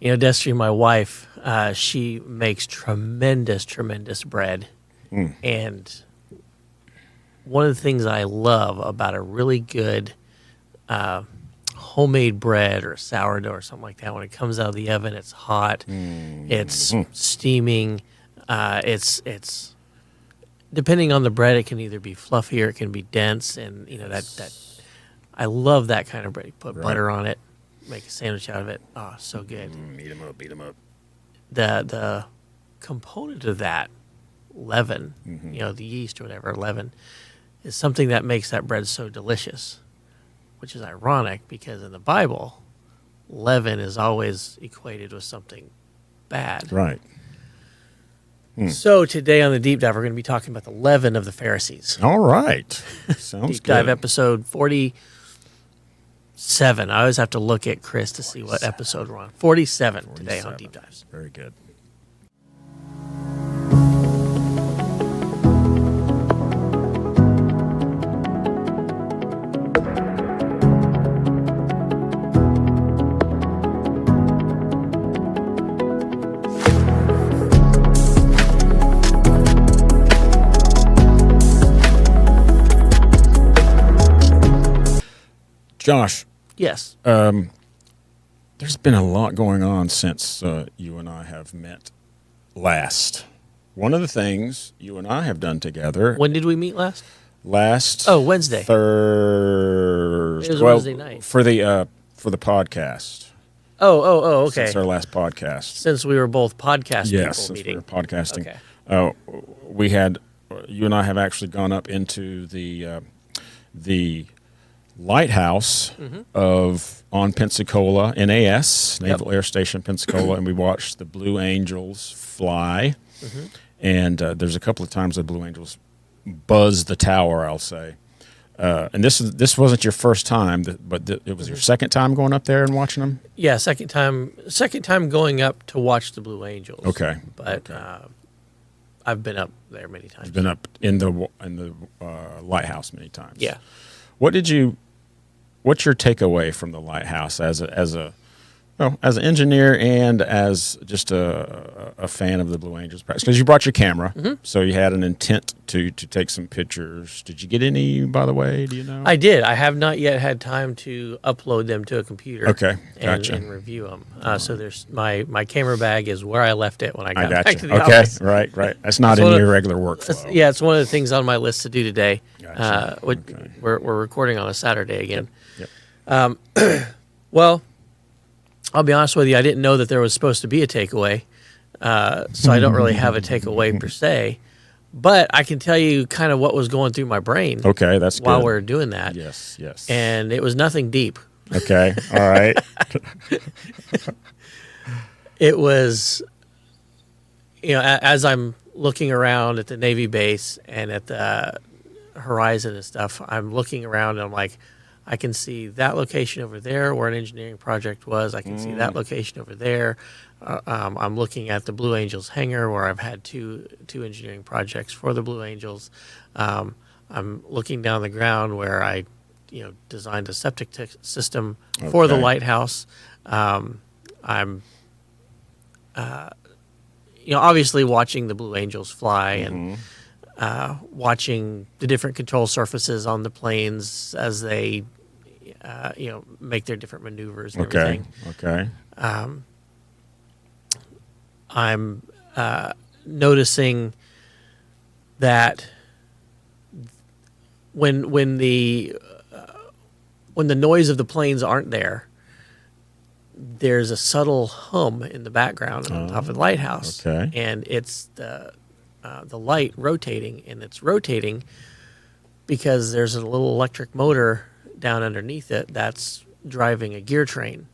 Destry, my wife, she makes tremendous bread. And one of the things I love about a really good homemade bread or sourdough or something like that, when it comes out of the oven, it's hot, it's steaming, it's depending on the bread, it can either be fluffy or it can be dense, and that I love that kind of bread. You put butter on it, make a sandwich out of it. Oh, so good. Beat 'em up. The component of that, leaven, the yeast or whatever, leaven, is something that makes that bread so delicious, which is ironic because in the Bible, leaven is always equated with something bad. Right. So today on the Deep Dive, we're going to be talking about the leaven of the Pharisees. All right. Sounds Deep good. Dive episode 47. I always have to look at Chris to see what episode we're on. 47 today on Deep Dives. Very good. Josh, Yes. there's been a lot going on since you and I have met last. One of the things you and I have done together When did we meet last? Wednesday. Thursday. It was Wednesday night. For the podcast. Oh, okay. Since our last podcast. Since we were both podcast Yes, people since we meeting. were podcasting. Okay. We had you and I have actually gone up into the lighthouse on Pensacola, NAS, Naval Air Station, Pensacola, and we watched the Blue Angels fly. And there's a couple of times the Blue Angels buzz the tower, I'll say. And this wasn't your first time, but it was your second time going up there and watching them? Yeah, second time going up to watch the Blue Angels. Okay. But I've been up there many times. You've been up in the lighthouse many times. Yeah. What's your takeaway from the lighthouse as an engineer and as just a fan of the Blue Angels practice? Because you brought your camera, so you had an intent to take some pictures. Did you get any, by the way? Do you know? I did. I have not yet had time to upload them to a computer. Okay, gotcha. And review them. So there's my camera bag is where I left it when I got back to the okay, office. right. That's not in your regular workflow. Yeah, it's one of the things on my list to do today. Gotcha. Okay. We're recording on a Saturday again. Yep. Well, I'll be honest with you. I didn't know that there was supposed to be a takeaway, so I don't really have a takeaway per se. But I can tell you kind of what was going through my brain. Okay, that's while good. we're doing that. Yes. And it was nothing deep. Okay, all right. It was, as I'm looking around at the Navy base and at the horizon and stuff, I'm looking around and I'm like, I can see that location over there where an engineering project was. I can see that location over there. I'm looking at the Blue Angels hangar where I've had two engineering projects for the Blue Angels. I'm looking down the ground where I, designed a septic system for the lighthouse. I'm, obviously watching the Blue Angels fly and watching the different control surfaces on the planes as they, make their different maneuvers and everything. Okay. I'm noticing that when the noise of the planes aren't there, there's a subtle hum in the background on top of the lighthouse. Okay. And it's the light rotating, and it's rotating because there's a little electric motor down underneath it that's driving a gear train.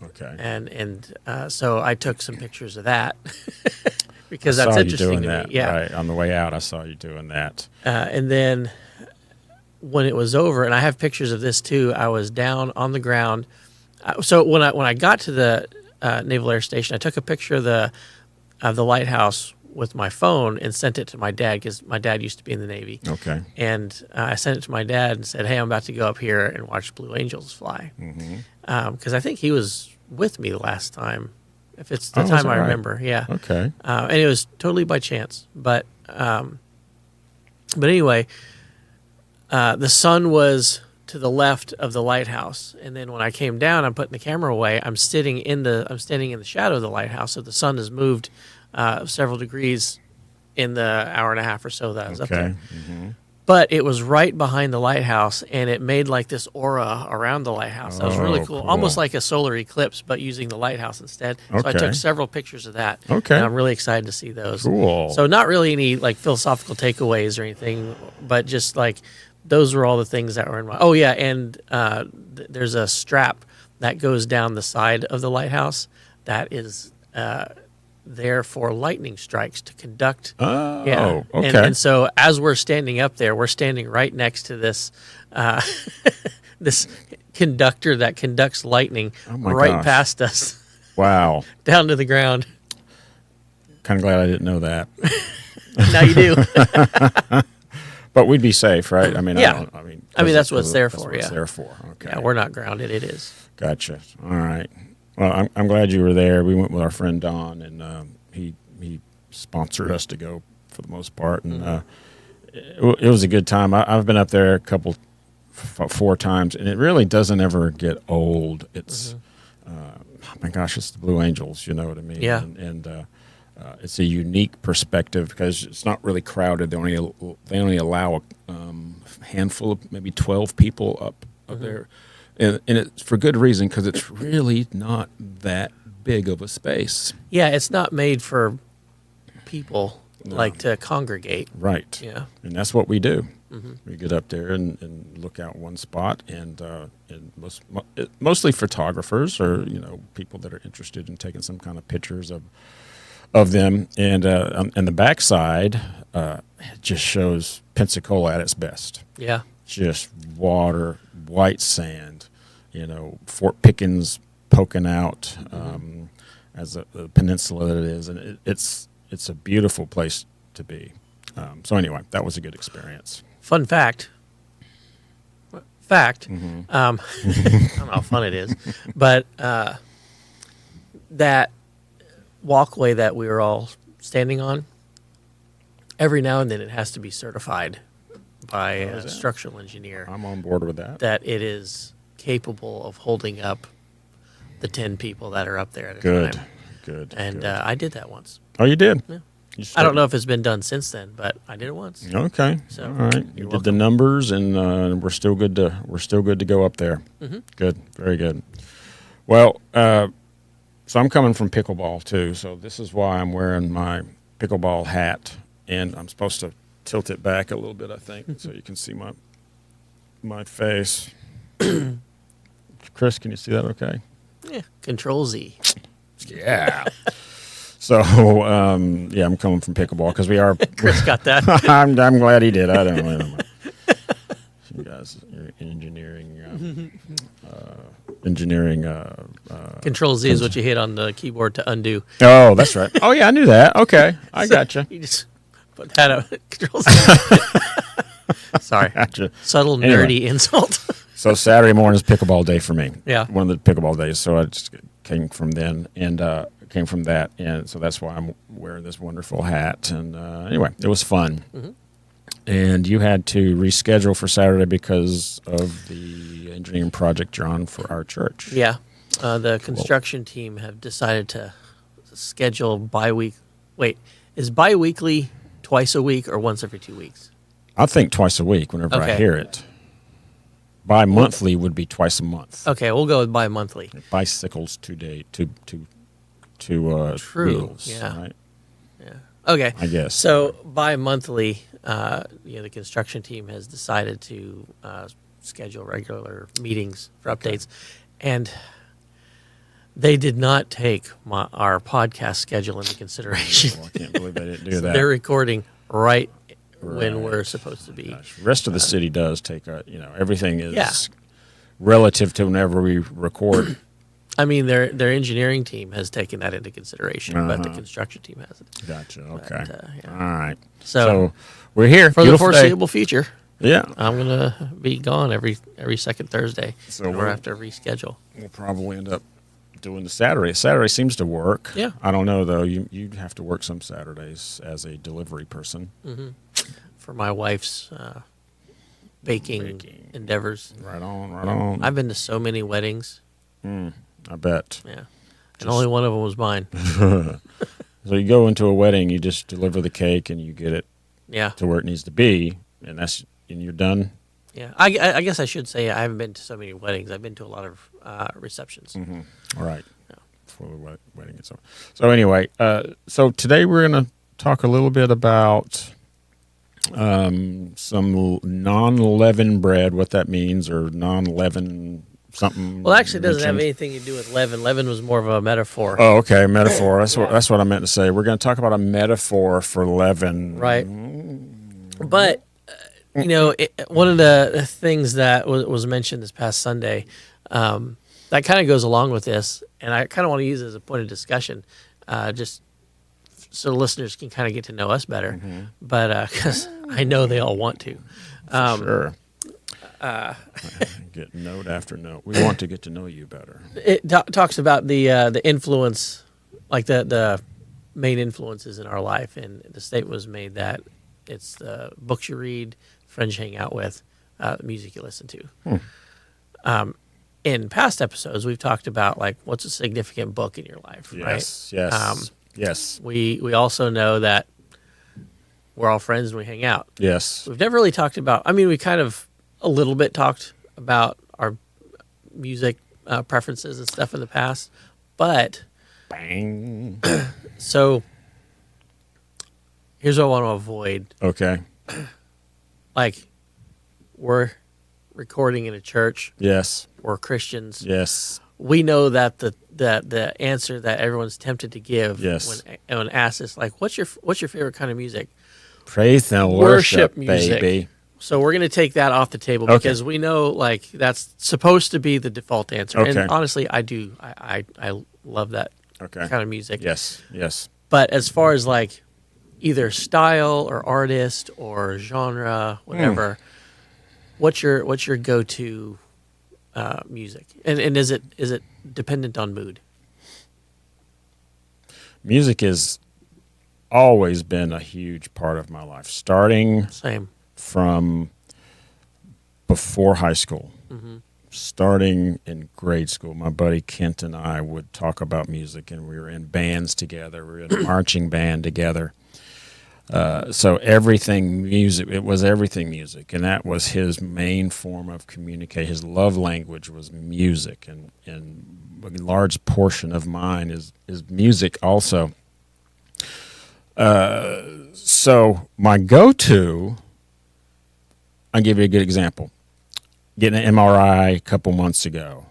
Okay. And so I took some pictures of that because I that's saw you interesting doing to that, me. Yeah. right. On the way out, I saw you doing that. And then when it was over, and I have pictures of this too, I was down on the ground. So when I got to the Naval Air Station, I took a picture of the lighthouse with my phone and sent it to my dad because my dad used to be in the Navy. Okay. And I sent it to my dad and said, "Hey, I'm about to go up here and watch Blue Angels fly." Because I think he was with me the last time if it's the Oh, is time that I right? remember. Yeah. Okay. And it was totally by chance. But anyway, the sun was to the left of the lighthouse, and then when I came down, I'm putting the camera away. I'm standing in the shadow of the lighthouse, so the sun has moved several degrees in the hour and a half or so that I was up there. Mm-hmm. But it was right behind the lighthouse, and it made like this aura around the lighthouse. That was really Oh, cool. cool. Almost like a solar eclipse, but using the lighthouse instead. So I Okay. took several pictures of that. Okay. And I'm really excited to see those. Cool. So not really any like philosophical takeaways or anything, but just like those were all the things that were in my. Oh yeah, and there's a strap that goes down the side of the lighthouse that is there for lightning strikes to conduct. Oh, Yeah. okay. And so as we're standing up there, we're standing right next to this this conductor that conducts lightning Oh my right gosh. past us Wow. down to the ground. Kind of glad I didn't know that. Now you do. But we'd be safe, right? I mean, Yeah. I mean, that's what it's there that's for, what it's yeah. there for. Okay. Yeah, we're not grounded. It is. Gotcha. All right. Well, I'm glad you were there. We went with our friend Don, and he sponsored us to go for the most part, and it was a good time. I've been up there four times, and it really doesn't ever get old. It's oh my gosh, it's the Blue Angels. You know what I mean? Yeah. And it's a unique perspective because it's not really crowded. They only allow a handful of maybe 12 people up there. And it's for good reason because it's really not that big of a space. Yeah, it's not made for people like to congregate. Right. Yeah. And that's what we do. We get up there and look out one spot, and mostly photographers or people that are interested in taking some kind of pictures of them. And the backside just shows Pensacola at its best. Yeah. Just water, white sand, Fort Pickens poking out as a peninsula that it is, and it's a beautiful place to be. So anyway, that was a good experience. Fun fact. I don't know how fun it is, but that walkway that we were all standing on, every now and then it has to be certified by a structural engineer I'm on board with that. that it is capable of holding up the 10 people that are up there at a Good, time. good. And good. I did that once. Oh, you did? Yeah. You I don't know if it's been done since then, but I did it once. Okay. So, all right. You you're did the welcome. numbers, and we're still good to go up there. Good. Very good. Well, so I'm coming from pickleball too. So this is why I'm wearing my pickleball hat, and I'm supposed to tilt it back a little bit, I think, so you can see my face. Chris, can you see that? Okay. Yeah. Control Z. Yeah. So, I'm coming from pickleball because we are. Chris got that. I'm glad he did. I don't know. You guys, you're engineering. Control Z is what you hit on the keyboard to undo. Oh, that's right. Oh, yeah, I knew that. Okay, I gotcha. You just put that out. Control Z. Sorry. Gotcha. Subtle, Anyway. nerdy insult. So Saturday morning is pickleball day for me. Yeah. One of the pickleball days. So I just came from then and came from that, and so that's why I'm wearing this wonderful hat. And anyway, it was fun. And you had to reschedule for Saturday because of the engineering project you're on for our church. Yeah. The construction team have decided to schedule bi-week. Wait, is bi-weekly twice a week or once every 2 weeks? I think twice a week whenever I Okay. hear it. Bi-monthly would be twice a month. Okay, we'll go with bi-monthly. Bicycles two True, wheels. yeah. Right? Okay. I guess. So bi-monthly, the construction team has decided to schedule regular meetings for updates, and they did not take our podcast schedule into consideration. Well, I can't believe they didn't do that. They're recording right when Right. we're supposed to be. Gosh, the rest of the city does take everything is Yeah. relative to whenever we record. I mean, their engineering team has taken that into consideration, but the construction team hasn't. Gotcha. Okay. yeah. All right. So we're here for the Beautiful day. foreseeable future, Yeah. I'm gonna be gone every second Thursday. So So we'll we're- have to reschedule. We'll probably end up doing the Saturday. Saturday seems to work. Yeah. I don't know though. You'd have to work some Saturdays as a delivery person. For my wife's baking endeavors. Right on. I've been to so many weddings. I bet. Yeah. And only one of them was mine. So you go into a wedding, you just deliver the cake, and you get it to where it needs to be, and you're done. Yeah, I guess I should say I haven't been to so many weddings. I've been to a lot of receptions. All right. For the wedding itself. So anyway, so today we're going to talk a little bit about some non-leavened bread, what that means, or non-leavened something. Well, actually, it doesn't have anything to do with leaven. Leaven was more of a metaphor. Oh, okay, metaphor. That's what I meant to say. We're going to talk about a metaphor for leaven. Right. But, one of the things that was mentioned this past Sunday, that kind of goes along with this, and I kind of want to use it as a point of discussion, just so listeners can kind of get to know us better. But because I know they all want to. Sure. Get note after note. We want to get to know you better. It talks about the influence, like the main influences in our life, and the statement was made that it's the books you read, friends you hang out with, music you listen to. In past episodes, we've talked about like what's a significant book in your life, right? Yes. We also know that we're all friends and we hang out. Yes. We've never really talked about. I mean, we kind of a little bit talked about our music preferences and stuff in the past, but bang. So here's what I want to avoid. Okay. Like, we're recording in a church. Yes. We're Christians. Yes. We know that the answer that everyone's tempted to give when asked is like, what's your favorite kind of music? Praise and worship music. Baby. So we're going to take that off the table because we know like that's supposed to be the default answer. Okay. And honestly, I do. I love that kind of music. Yes. But as far as like either style or artist or genre, whatever, what's your go-to music? And is it dependent on mood? Music has always been a huge part of my life, starting from before high school. Starting in grade school, my buddy Kent and I would talk about music, and we were in bands together. We were in a marching band together. So everything music, it was everything music, and that was his main form of communication. His love language was music, and a large portion of mine is music also. So my go-to, I'll give you a good example. Getting an MRI a couple months ago,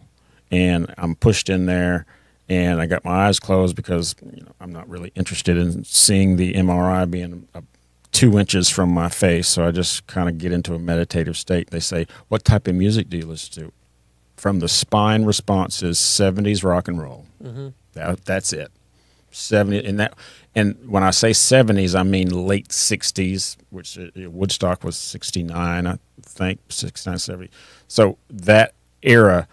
and I'm pushed in there, and I got my eyes closed because I'm not really interested in seeing the MRI being 2 inches from my face, so I just kind of get into a meditative state. They say, what type of music do you listen to? From the spine response is 70s rock and roll. That's it. 70, and when I say 70s, I mean late 60s, which Woodstock was 69, I think, 69, 70. So that era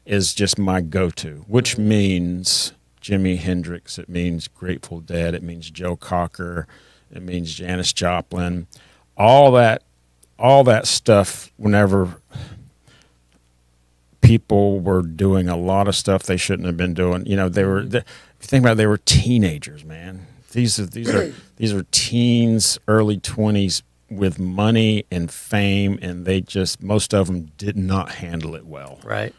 is just my go-to, which means Jimi Hendrix, it means Grateful Dead, it means Joe Cocker, it means Janis Joplin, all that stuff. Whenever people were doing a lot of stuff they shouldn't have been doing, they were. If you think about it, they were teenagers, man. These are teens, early 20s with money and fame, and they just, most of them did not handle it well. Right.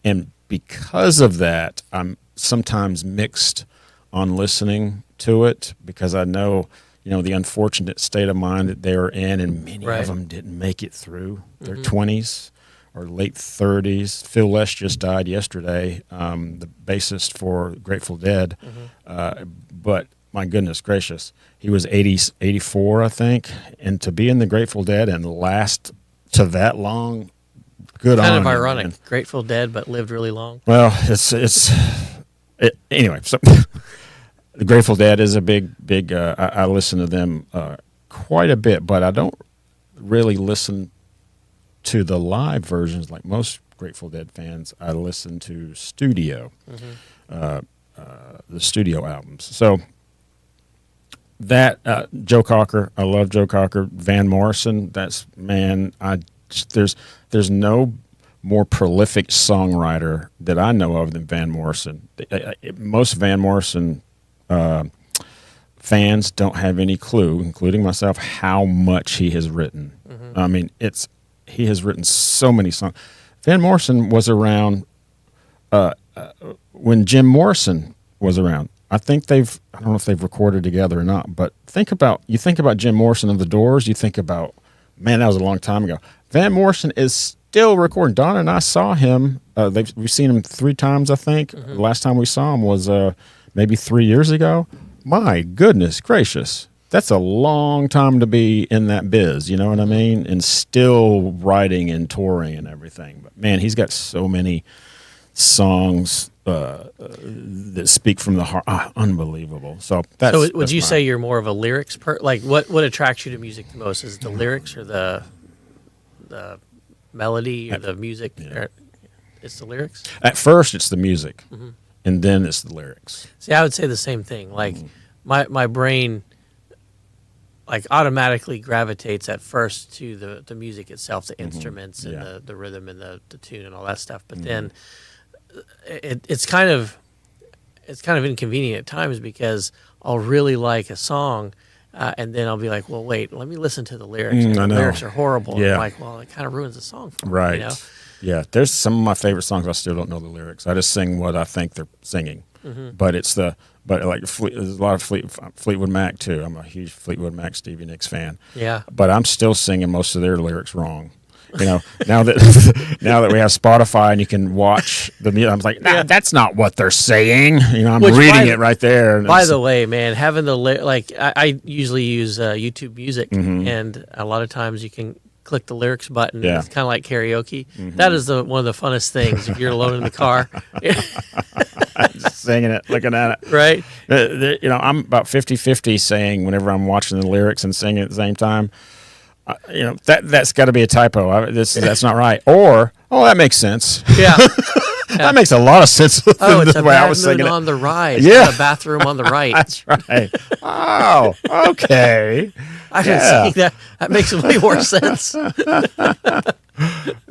And because of that, I'm sometimes mixed on listening to it because I know, the unfortunate state of mind that they were in, and many of them didn't make it through their 20s or late 30s. Phil Lesh just died yesterday, the bassist for Grateful Dead. But my goodness gracious, he was 84, I think. And to be in the Grateful Dead and last to that long, good on him. Kind of ironic. Man. Grateful Dead, but lived really long. Well, anyway, so the Grateful Dead is a big, I listen to them quite a bit, but I don't really listen to the live versions like most Grateful Dead fans, I listen to studio, the studio albums. So that Joe Cocker, I love Joe Cocker. Van Morrison, there's no more prolific songwriter that I know of than Van Morrison. Most Van Morrison fans don't have any clue, including myself, how much he has written. I mean, he has written so many songs. Van Morrison was around when Jim Morrison was around. I don't know if they've recorded together or not, but think about Jim Morrison of the Doors, you think about, man, that was a long time ago. Van Morrison is still recording. Donna and I saw him. We've seen him 3 times, I think. The last time we saw him was maybe 3 years ago. My goodness gracious. That's a long time to be in that biz, you know what I mean? And still writing and touring and everything. But, man, he's got so many songs that speak from the heart. Unbelievable. So would you say you're more of a lyrics like what attracts you to music the most? Is it the lyrics or the melody or the music? Yeah. It's the lyrics? At first, it's the music, and then it's the lyrics. See, I would say the same thing. Like my brain like automatically gravitates at first to the music itself, the instruments and the rhythm and the tune and all that stuff. But then it's kind of inconvenient at times because I'll really like a song and then I'll be like, well, wait, let me listen to the lyrics. And the lyrics are horrible. Yeah. And I'm like, well, it kind of ruins the song for me. Right. You know? Yeah. There's some of my favorite songs I still don't know the lyrics. I just sing what I think they're singing. But there's a lot of Fleetwood Mac too. I'm a huge Fleetwood Mac Stevie Nicks fan. Yeah. But I'm still singing most of their lyrics wrong. You know, now that we have Spotify and you can watch the music, I'm like, nah, that's not what they're saying. You know, I'm reading it right there. By the way, man, having I usually use YouTube Music, and a lot of times you can click the lyrics button. Yeah. It's kind of like karaoke. That is one of the funnest things if you're alone in the car. Just singing it, looking at it. Right. You know, I'm about 50-50 saying whenever I'm watching the lyrics and singing at the same time. You know, that's got to be a typo. That's not right. Or, that makes sense. Yeah. That makes a lot of sense. It's a the way I was bad moon singing on the right. Yeah. The bathroom on the right. That's right. Oh, okay. I didn't see that. That makes way more sense.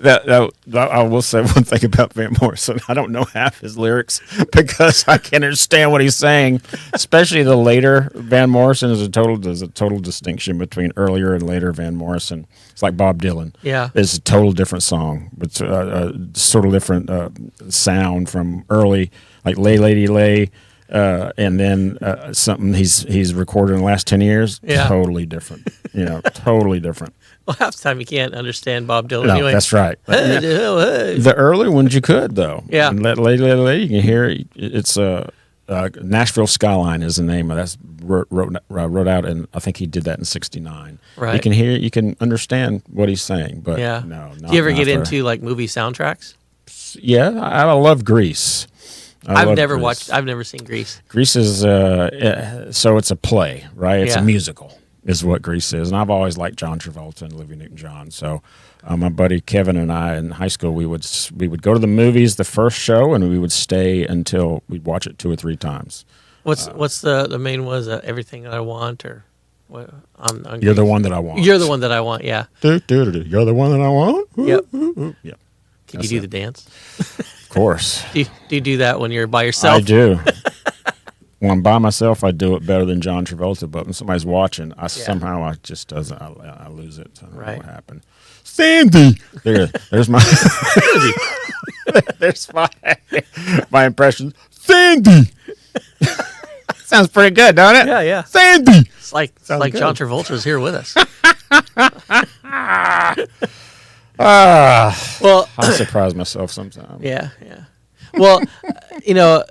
I will say one thing about Van Morrison. I don't know half his lyrics because I can't understand what he's saying. Especially the later Van Morrison there's a total distinction between earlier and later Van Morrison. It's like Bob Dylan. Yeah, it's a total different song. It's sort of different sound from early, like Lay Lady Lay. And then something he's recorded in the last 10 years, totally different. You know, totally different. Well, half the time you can't understand Bob Dylan No, anyway. that's right. Hey. The early ones you could, though. Yeah. And Lady, you can hear it. It's Nashville Skyline is the name of that's wrote out, and I think he did that in '69. Right. You can hear it. You can understand what he's saying, but yeah. no. Do you ever get into like movie soundtracks? Yeah, I love Grease. I've never seen Grease. Grease is so it's a play, right? It's a musical, is what Grease is. And I've always liked John Travolta and Olivia Newton-John. So my buddy Kevin and I in high school, we would go to the movies the first show, and we would stay until we'd watch it 2 or 3 times. What's the main was Everything That I Want or what? On You're the One That I Want. You're the One That I Want. Yeah. You're the one that I want. Yep. Yep. Can you do the dance? Of course. Do you do that when you're by yourself? I do. When I'm by myself, I do it better than John Travolta. But when somebody's watching, somehow I just doesn't. I lose it. I don't know what happened. Sandy. There's my. There's my impression. Sandy. Sounds pretty good, don't it? Yeah, yeah. Sandy. It's like good. John Travolta's here with us. Well, I surprise myself sometimes. Yeah, yeah. Well, you know,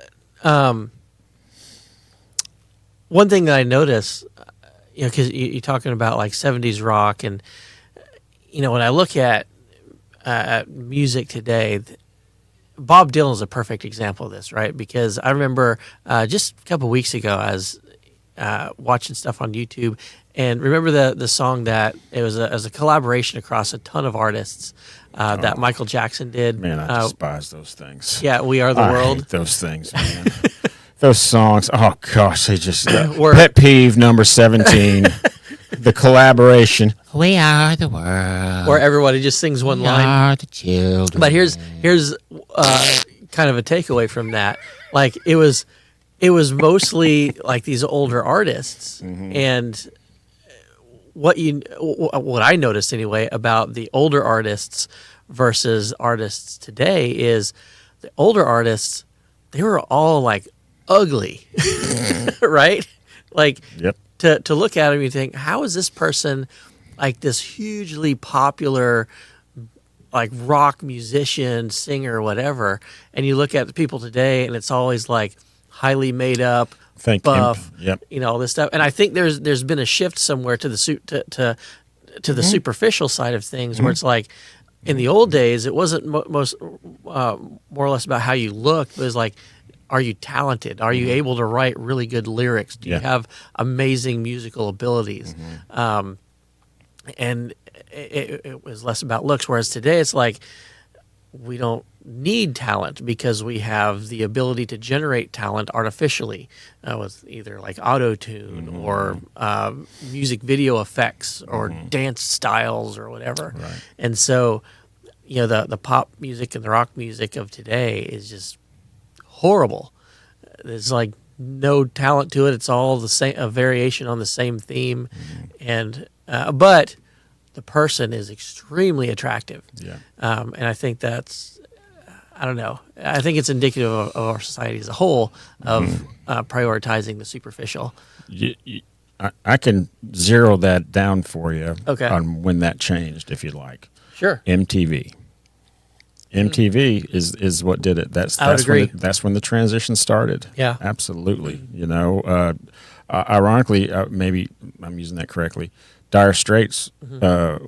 one thing that I notice, you know, because you're talking about like 70s rock, and you know, when I look at music today, Bob Dylan is a perfect example of this, right? Because I remember just a couple of weeks ago, I was watching stuff on YouTube, and remember the song that it was a collaboration across a ton of artists. that Michael Jackson did. Man, I despise those things. Yeah, We Are the I World. hate those things, man. Those songs, oh gosh, they just Were- pet peeve number 17. The collaboration. We are the world. Where everybody just sings one line. We are the children. But here's kind of a takeaway from that. Like it was mostly like these older artists, and what I noticed anyway about the older artists versus artists today is the older artists, they were all like ugly, right? Like Yep. to look at them, you think, how is this person like this hugely popular like rock musician, singer, whatever, and you look at the people today, and it's always like highly made up, buff, Yep. all this stuff. And I think there's been a shift somewhere to the the superficial side of things, where it's like in the old days, it wasn't more or less about how you looked, but it was like, are you talented? Are you able to write really good lyrics? Do you have amazing musical abilities? And it was less about looks, whereas today it's like we don't need talent because we have the ability to generate talent artificially with either like auto-tune or music video effects or dance styles or whatever. Right. And so, the pop music and the rock music of today is just horrible. There's like no talent to it. It's all the same, a variation on the same theme, and but the person is extremely attractive. Yeah. And I think that's, I don't know. I think it's indicative of our society as a whole of prioritizing the superficial. I can zero that down for you Okay. on when that changed, if you'd like. Sure. MTV. MTV is what did it. That's I would agree. That's when the transition started. Yeah. Absolutely. Ironically, maybe I'm using that correctly. Dire Straits were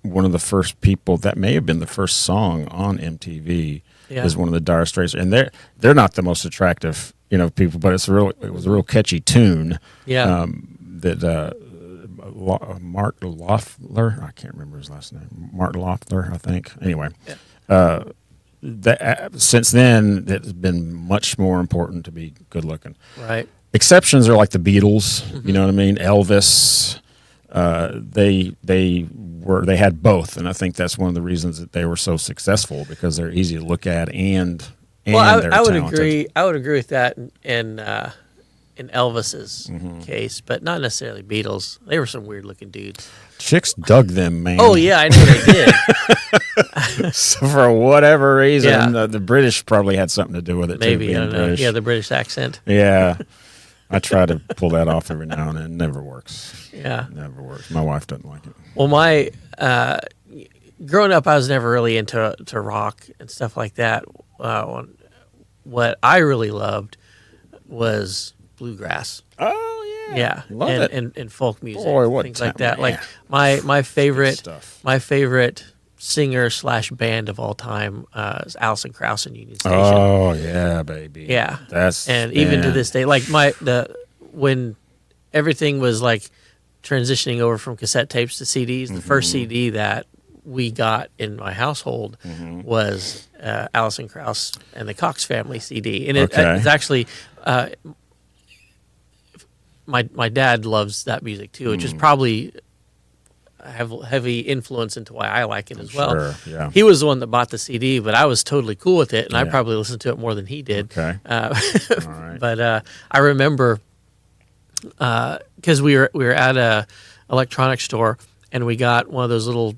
one of the first people, that may have been the first song on MTV. Yeah. Is one of the Dire Straits, and they're not the most attractive people, but it was a real catchy tune. Yeah. That Mark Loeffler, I can't remember his last name. Mark Loeffler, I think. Anyway, since then it's been much more important to be good looking. Right. Exceptions are like the Beatles. You know what I mean? Elvis. They had both, and I think that's one of the reasons that they were so successful, because they're easy to look at and Well, they're I would talented. agree. I would agree with that in Elvis's case, but not necessarily Beatles. They were some weird looking dudes. Chicks dug them, man. Oh yeah, I know they did. So for whatever reason, the British probably had something to do with it. Maybe, too, I don't know. British. Yeah, the British accent. Yeah. I try to pull that off every now and then. It never works. Yeah. It never works. My wife doesn't like it. Well, my growing up, I was never really into rock and stuff like that. What I really loved was bluegrass. Oh yeah. Yeah, Love it. and folk music, Boy, what things like that. man. Like my favorite stuff. singer / band of all time is Alison Krauss and Union Station. Oh yeah, baby. Yeah, And even to this day, like when everything was like transitioning over from cassette tapes to CDs, the first CD that we got in my household was Alison Krauss and the Cox Family CD, and it's actually. My dad loves that music too, which is probably have heavy influence into why I like it as well. Sure, yeah. He was the one that bought the CD, but I was totally cool with it, and I probably listened to it more than he did. Okay. All right. But I remember because we were at a electronics store, and we got one of those little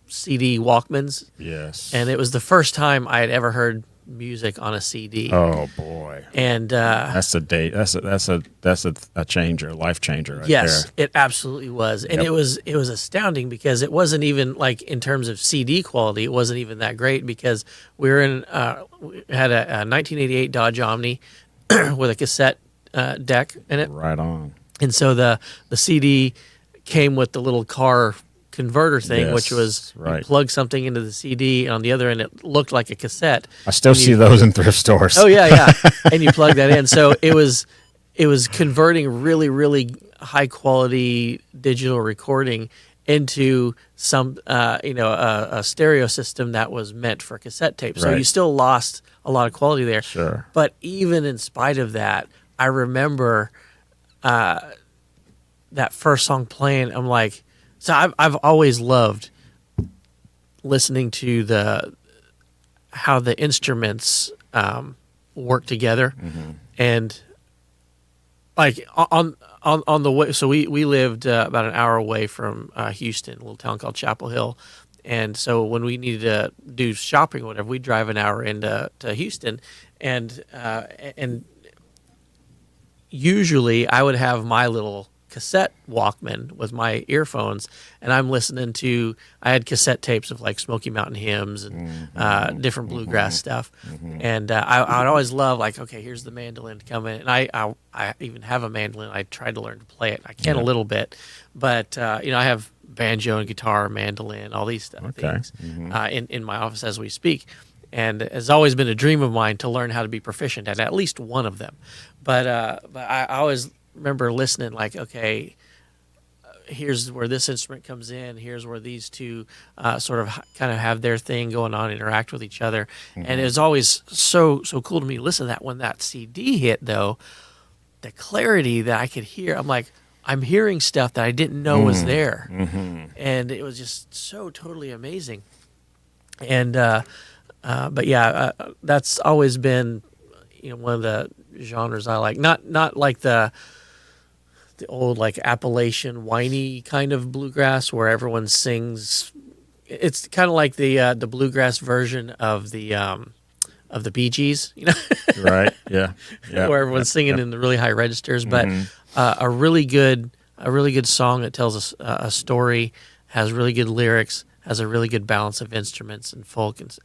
CD Walkmans, Yes. and it was the first time I had ever heard music on a CD. Oh boy. And That's a date. That's a changer, life changer right yes, there. it absolutely was, and Yep. it was astounding because it wasn't even like in terms of CD quality, it wasn't even that great because we were we had a 1988 Dodge Omni with a cassette deck in it, Right on. and so the CD came with the little car converter thing, Yes, which was right. you plug something into the CD, and on the other end it looked like a cassette. I still And you- see those in thrift stores. Oh yeah, and you plug that in. So it was converting really, really high quality digital recording into some a stereo system that was meant for cassette tape. So Right. you still lost a lot of quality there. Sure. But even in spite of that, I remember that first song playing. I'm like, so I've always loved listening to how the instruments work together, and like on the way. So we lived about an hour away from Houston, a little town called Chapel Hill, and so when we needed to do shopping or whatever, we'd drive an hour into Houston, and usually I would have my little cassette Walkman with my earphones, and I'm listening to. I had cassette tapes of like Smoky Mountain hymns and different bluegrass stuff, and I'd always love like, okay, here's the mandolin coming, and I even have a mandolin. I tried to learn to play it. I can a little bit, but I have banjo and guitar, mandolin, all these things in my office as we speak. And it's always been a dream of mine to learn how to be proficient at least one of them. But I always remember listening like, okay, here's where this instrument comes in. Here's where these two sort of kind of have their thing going on, interact with each other. And it was always so cool to me to listen to that. When that CD hit, though, the clarity that I could hear, I'm like, I'm hearing stuff that I didn't know was there. And it was just so totally amazing. And but yeah, that's always been, one of the genres I like. Not like the old like Appalachian whiny kind of bluegrass where everyone sings. It's kind of like the bluegrass version of the Bee Gees, Right. Yeah. Yeah. where everyone's singing in the really high registers. But a really good song that tells a story, has really good lyrics, has a really good balance of instruments and folk, and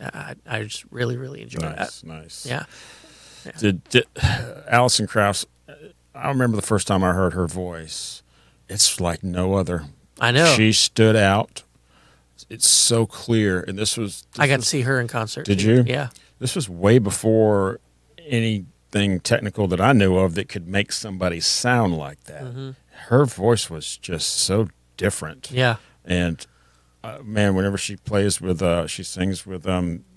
I just really enjoy that. Nice. Yeah. Did Alison Krauss? I remember the first time I heard her voice. It's like no other. I know. She stood out. It's so clear, and this I got to see her in concert. Did too. you? Yeah. This was way before anything technical that I knew of that could make somebody sound like that. Her voice was just so different. Yeah. And man, whenever she plays with, she sings with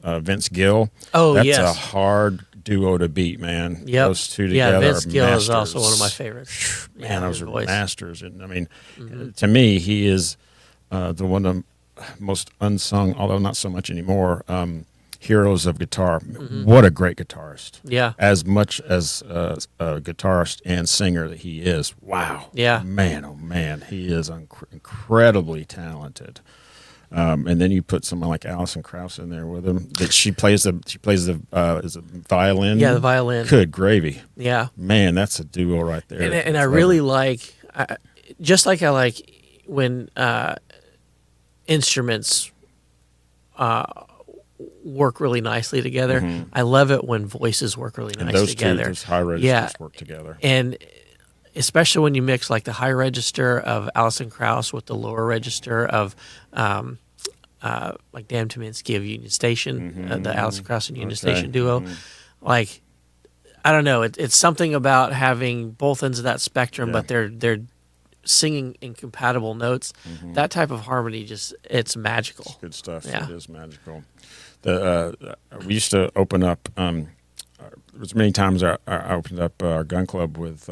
Vince Gill. Oh, that's yes. a hard duo to beat, man. Yep. Those two together. Yeah, Vince are Gill masters. is also one of my favorites. Man, those his are voice. masters. And I mean, to me, he is the one of the most unsung, although not so much anymore, heroes of guitar. What a great guitarist. Yeah. As much as a guitarist and singer that he is. Wow. Yeah. Man, oh man, he is incredibly talented. And then you put someone like Alison Krauss in there with him. That she plays the is it violin? Yeah, the violin. Good gravy. Yeah. Man, that's a duo right there. And I really like, just like I like when instruments work really nicely together. I love it when voices work really and nice those together. Those high registers work together. And especially when you mix like the high register of Alison Krauss with the lower register of like Dan Tominski of Union Station, the Alison Krauss and Union Station duo. Like, I don't know, it's something about having both ends of that spectrum, but they're singing incompatible notes. That type of harmony, it's magical. It's good stuff. Yeah. It is magical. We used to open up. There was many times I opened up our gun club with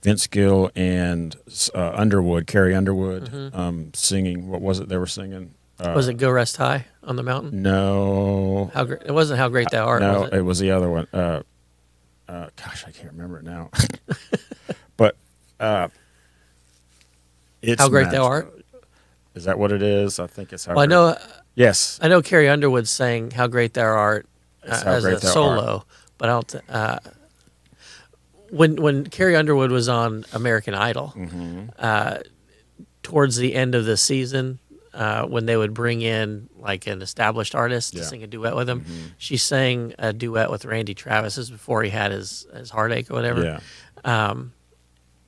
Vince Gill and Underwood, Carrie Underwood, singing. What was it they were singing? Was it Go Rest High on the Mountain? No. It wasn't How Great Thou Art, No, was it? was the other one. Gosh, I can't remember it now. But it's How Great magical. Thou Art? Is that what it is? I think it's How Well, Great. Yes. I know Carrie Underwood sang How Great Thou Art It's How as Great a Thou solo, but I don't. When Carrie Underwood was on American Idol, towards the end of the season, when they would bring in like an established artist to sing a duet with him, she sang a duet with Randy Travis. This was before he had his heartache or whatever. Yeah.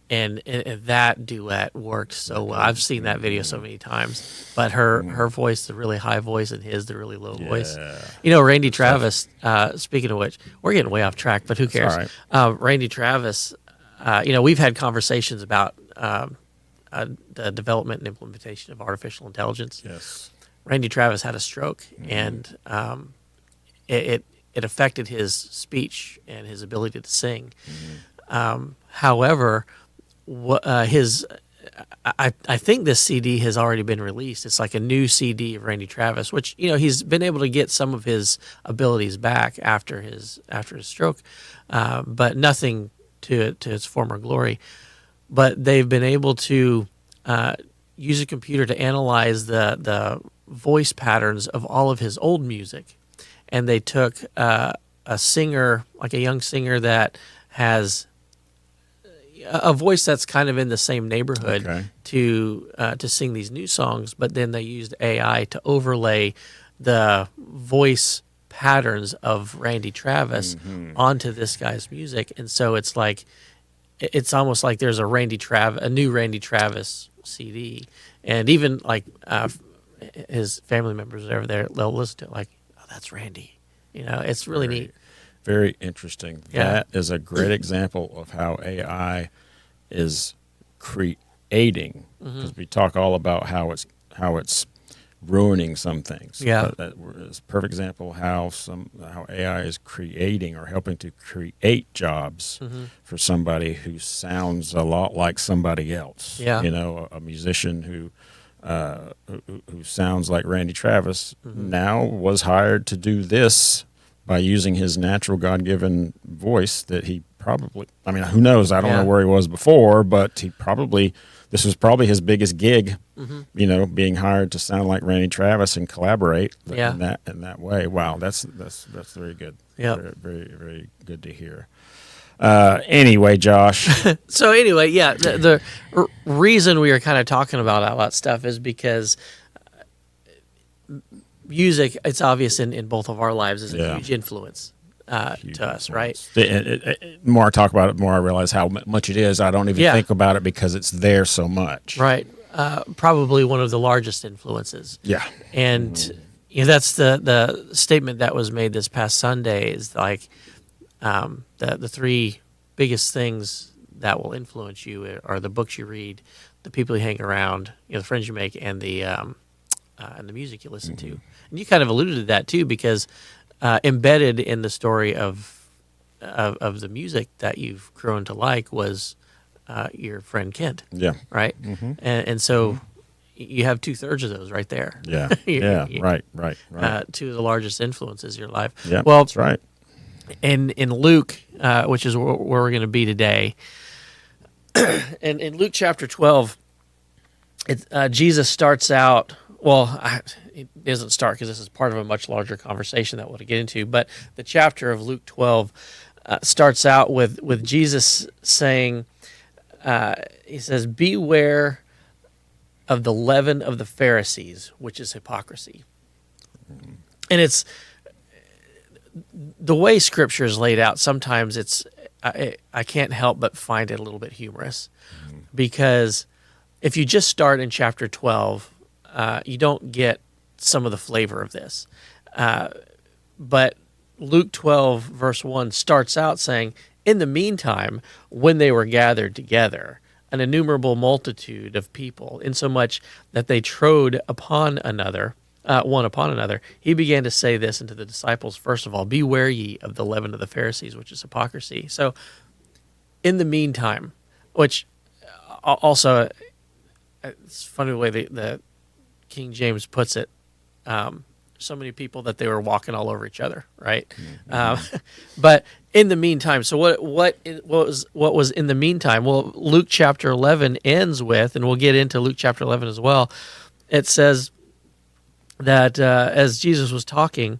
And that duet worked so well. I've seen that video so many times. But her voice, the really high voice, and his, the really low voice. Randy Travis, speaking of which, we're getting way off track, but who cares? All Randy Travis, we've had conversations about the development and implementation of artificial intelligence. Yes. Randy Travis had a stroke, and it affected his speech and his ability to sing. However, I think this CD has already been released. It's like a new CD of Randy Travis, which he's been able to get some of his abilities back after his stroke, but nothing to his former glory. But they've been able to use a computer to analyze the voice patterns of all of his old music, and they took a singer, like a young singer that has a voice that's kind of in the same neighborhood to sing these new songs, but then they used AI to overlay the voice patterns of Randy Travis onto this guy's music, and so it's almost like there's a new Randy Travis CD, and even like his family members over there, they'll listen to it like, oh, that's Randy. It's really neat. Very interesting. Yeah. That is a great example of how AI is creating, because we talk all about how it's ruining some things. Yeah. But that is a perfect example of how AI is creating or helping to create jobs for somebody who sounds a lot like somebody else. Yeah. A musician who sounds like Randy Travis now was hired to do this by using his natural God-given voice that he probably, who knows? I don't know where he was before, but this was probably his biggest gig, being hired to sound like Randy Travis and collaborate in that way. Wow, that's very good. Yeah. Very, very, very good to hear. Anyway, Josh. So anyway, yeah, the reason we are kind of talking about all that stuff is because music, it's obvious in both of our lives, is a huge influence to us, right? The more I talk about it, more I realize how much it is. I don't even think about it because it's there so much. Right. Probably one of the largest influences. Yeah. And that's the statement that was made this past Sunday is like the three biggest things that will influence you are the books you read, the people you hang around, the friends you make, and the music you listen to. And you kind of alluded to that too, because embedded in the story of the music that you've grown to like was your friend Kent. Yeah. Right. And so you have 2/3 of those right there. Yeah. Right. Two of the largest influences in your life. Yeah. Well, that's right. in Luke, which is where we're going to be today, and in Luke chapter 12, Jesus starts out. Well, it doesn't start because this is part of a much larger conversation that we'll get into. But the chapter of Luke 12 starts out with Jesus saying, he says, "Beware of the leaven of the Pharisees, which is hypocrisy." And it's the way Scripture is laid out. Sometimes I can't help but find it a little bit humorous, because if you just start in chapter 12. You don't get some of the flavor of this. But Luke 12, verse 1 starts out saying, "In the meantime, when they were gathered together, an innumerable multitude of people, insomuch that they trode upon another, one upon another, he began to say this unto the disciples, first of all, beware ye of the leaven of the Pharisees, which is hypocrisy." So, in the meantime, which also, it's funny the way the King James puts it, so many people that they were walking all over each other, right? But in the meantime, so what was in the meantime? Well, Luke chapter 11 ends with, and we'll get into Luke chapter 11 as well. It says that as Jesus was talking,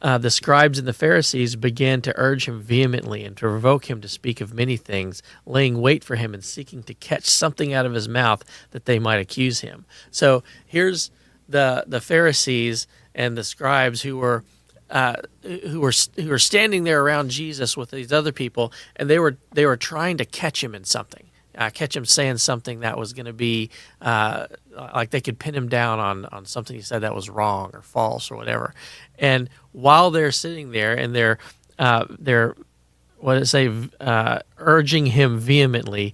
the scribes and the Pharisees began to urge him vehemently and to provoke him to speak of many things, laying wait for him and seeking to catch something out of his mouth that they might accuse him. So here's the Pharisees and the scribes who were standing there around Jesus with these other people, and they were trying to catch him in something. Catch him saying something that was going to be like they could pin him down on something he said that was wrong or false or whatever. And while they're sitting there and they're what did it say, urging him vehemently,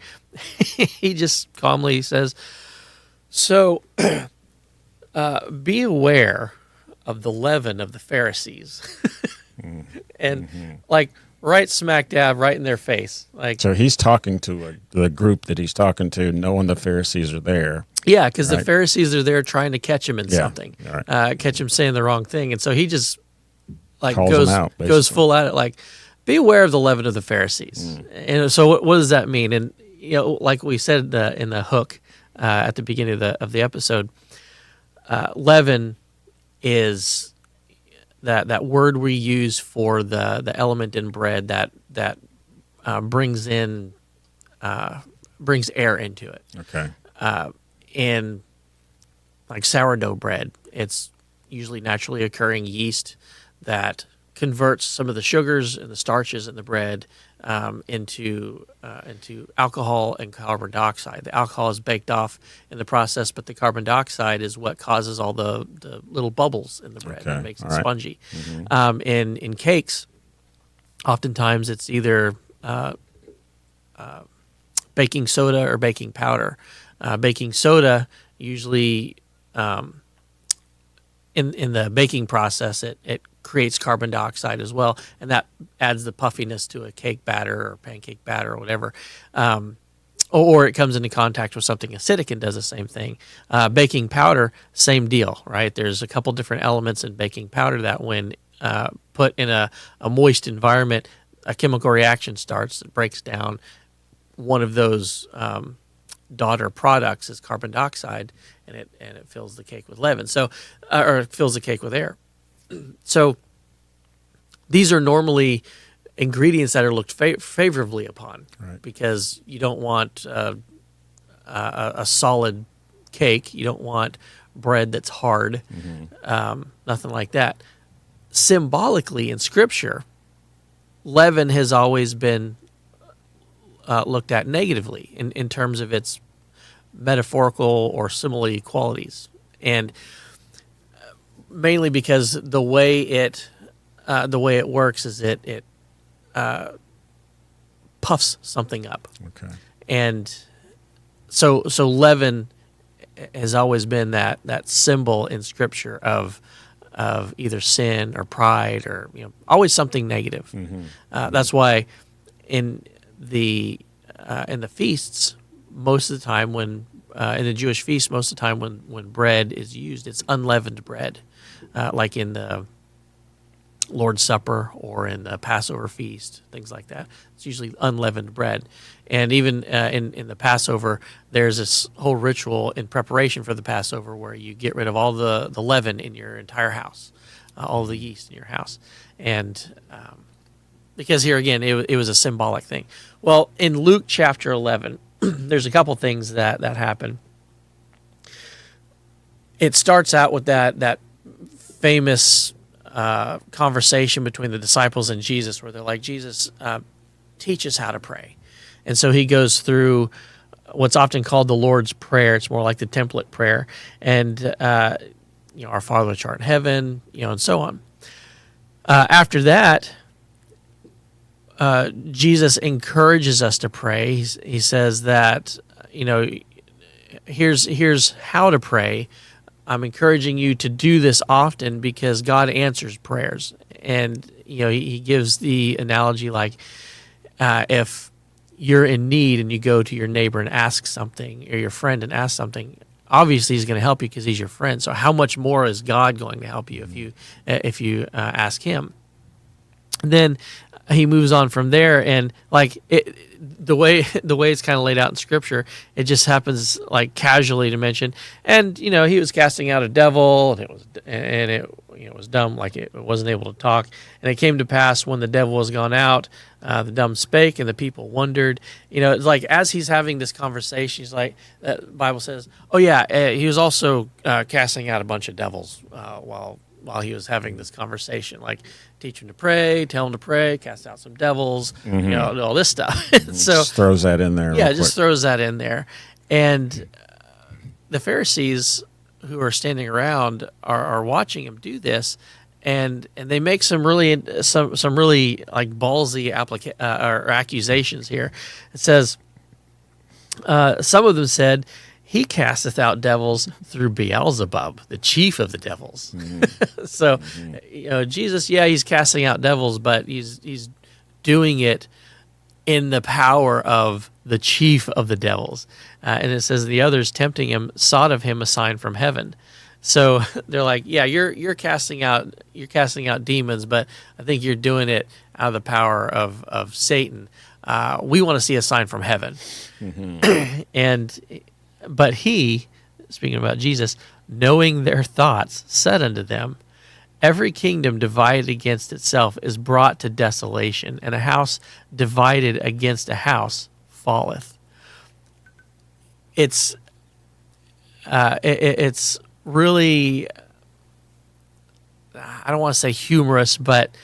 he just calmly says, "So be aware of the leaven of the Pharisees." And like right smack dab right in their face. Like, So he's talking to the group that he's talking to, knowing the Pharisees are there. yeah, because the Right. Pharisees are there trying to catch him in Yeah, something, right. catch him saying the wrong thing. And so he just like Calls goes them out, goes basically. full at it, like, be aware of the leaven of the Pharisees. And so what does that mean? And like we said in the hook at the beginning of the episode, leaven is that word we use for the element in bread that brings air into it. Okay. In like sourdough bread, it's usually naturally occurring yeast that converts some of the sugars and the starches in the bread into alcohol and carbon dioxide. The alcohol is baked off in the process, but the carbon dioxide is what causes all the little bubbles in the bread Okay. that makes it All right. spongy. In cakes, oftentimes it's either baking soda or baking powder. Baking soda usually in the baking process it creates carbon dioxide as well, and that adds the puffiness to a cake batter or pancake batter or whatever. Or it comes into contact with something acidic and does the same thing. Baking powder, same deal, right? There's a couple different elements in baking powder that when put in a moist environment, a chemical reaction starts that breaks down one of those daughter products is carbon dioxide, and it fills the cake with leaven. So, or it fills the cake with air. So, these are normally ingredients that are looked favorably upon, Right. because you don't want a solid cake. You don't want bread that's hard. Nothing like that. Symbolically in Scripture, leaven has always been looked at negatively in terms of its metaphorical or simile qualities, and mainly because the way it works is it puffs something up, Okay. and so leaven has always been that symbol in Scripture of either sin or pride or always something negative. That's why in the feasts, most of the time when in the Jewish feast, most of the time when bread is used, it's unleavened bread, like in the Lord's Supper or in the Passover feast, things like that. It's usually unleavened bread. And even in the Passover, there's this whole ritual in preparation for the Passover where you get rid of all the leaven in your entire house, all the yeast in your house. And because here again, it was a symbolic thing. Well, in Luke chapter 11, there's a couple things that happen. It starts out with that famous conversation between the disciples and Jesus, where they're like, Jesus, teach us how to pray. And so he goes through what's often called the Lord's Prayer. It's more like the template prayer. And, our Father which art in heaven, and so on. After that, Jesus encourages us to pray. He says that, here's how to pray. I'm encouraging you to do this often because God answers prayers. And, he gives the analogy like if you're in need and you go to your neighbor and ask something, or your friend and ask something, obviously he's going to help you because he's your friend. So how much more is God going to help you if you ask him? Then he moves on from there, and like the way it's kind of laid out in Scripture, it just happens like casually to mention. And he was casting out a devil, and it was dumb, like it wasn't able to talk. And it came to pass when the devil was gone out, the dumb spake, and the people wondered. It's like as he's having this conversation, he's like, the Bible says, "Oh yeah, he was also casting out a bunch of devils while he was having this conversation, like teach him to pray, tell him to pray, cast out some devils, all this stuff." So Just throws that in there. yeah, real just quick. throws that in there. And the Pharisees who are standing around are watching him do this, and they make some really like ballsy or accusations here. It says, some of them said, "He casteth out devils through Beelzebub, the chief of the devils." Mm-hmm. So, Mm-hmm. Jesus, yeah, he's casting out devils, but he's doing it in the power of the chief of the devils. And it says the others tempting him sought of him a sign from heaven. So they're like, yeah, you're casting out demons, but I think you're doing it out of the power of Satan. We want to see a sign from heaven. Mm-hmm. But he, speaking about Jesus, knowing their thoughts, said unto them, every kingdom divided against itself is brought to desolation, and a house divided against a house falleth. It's really, I don't want to say humorous, but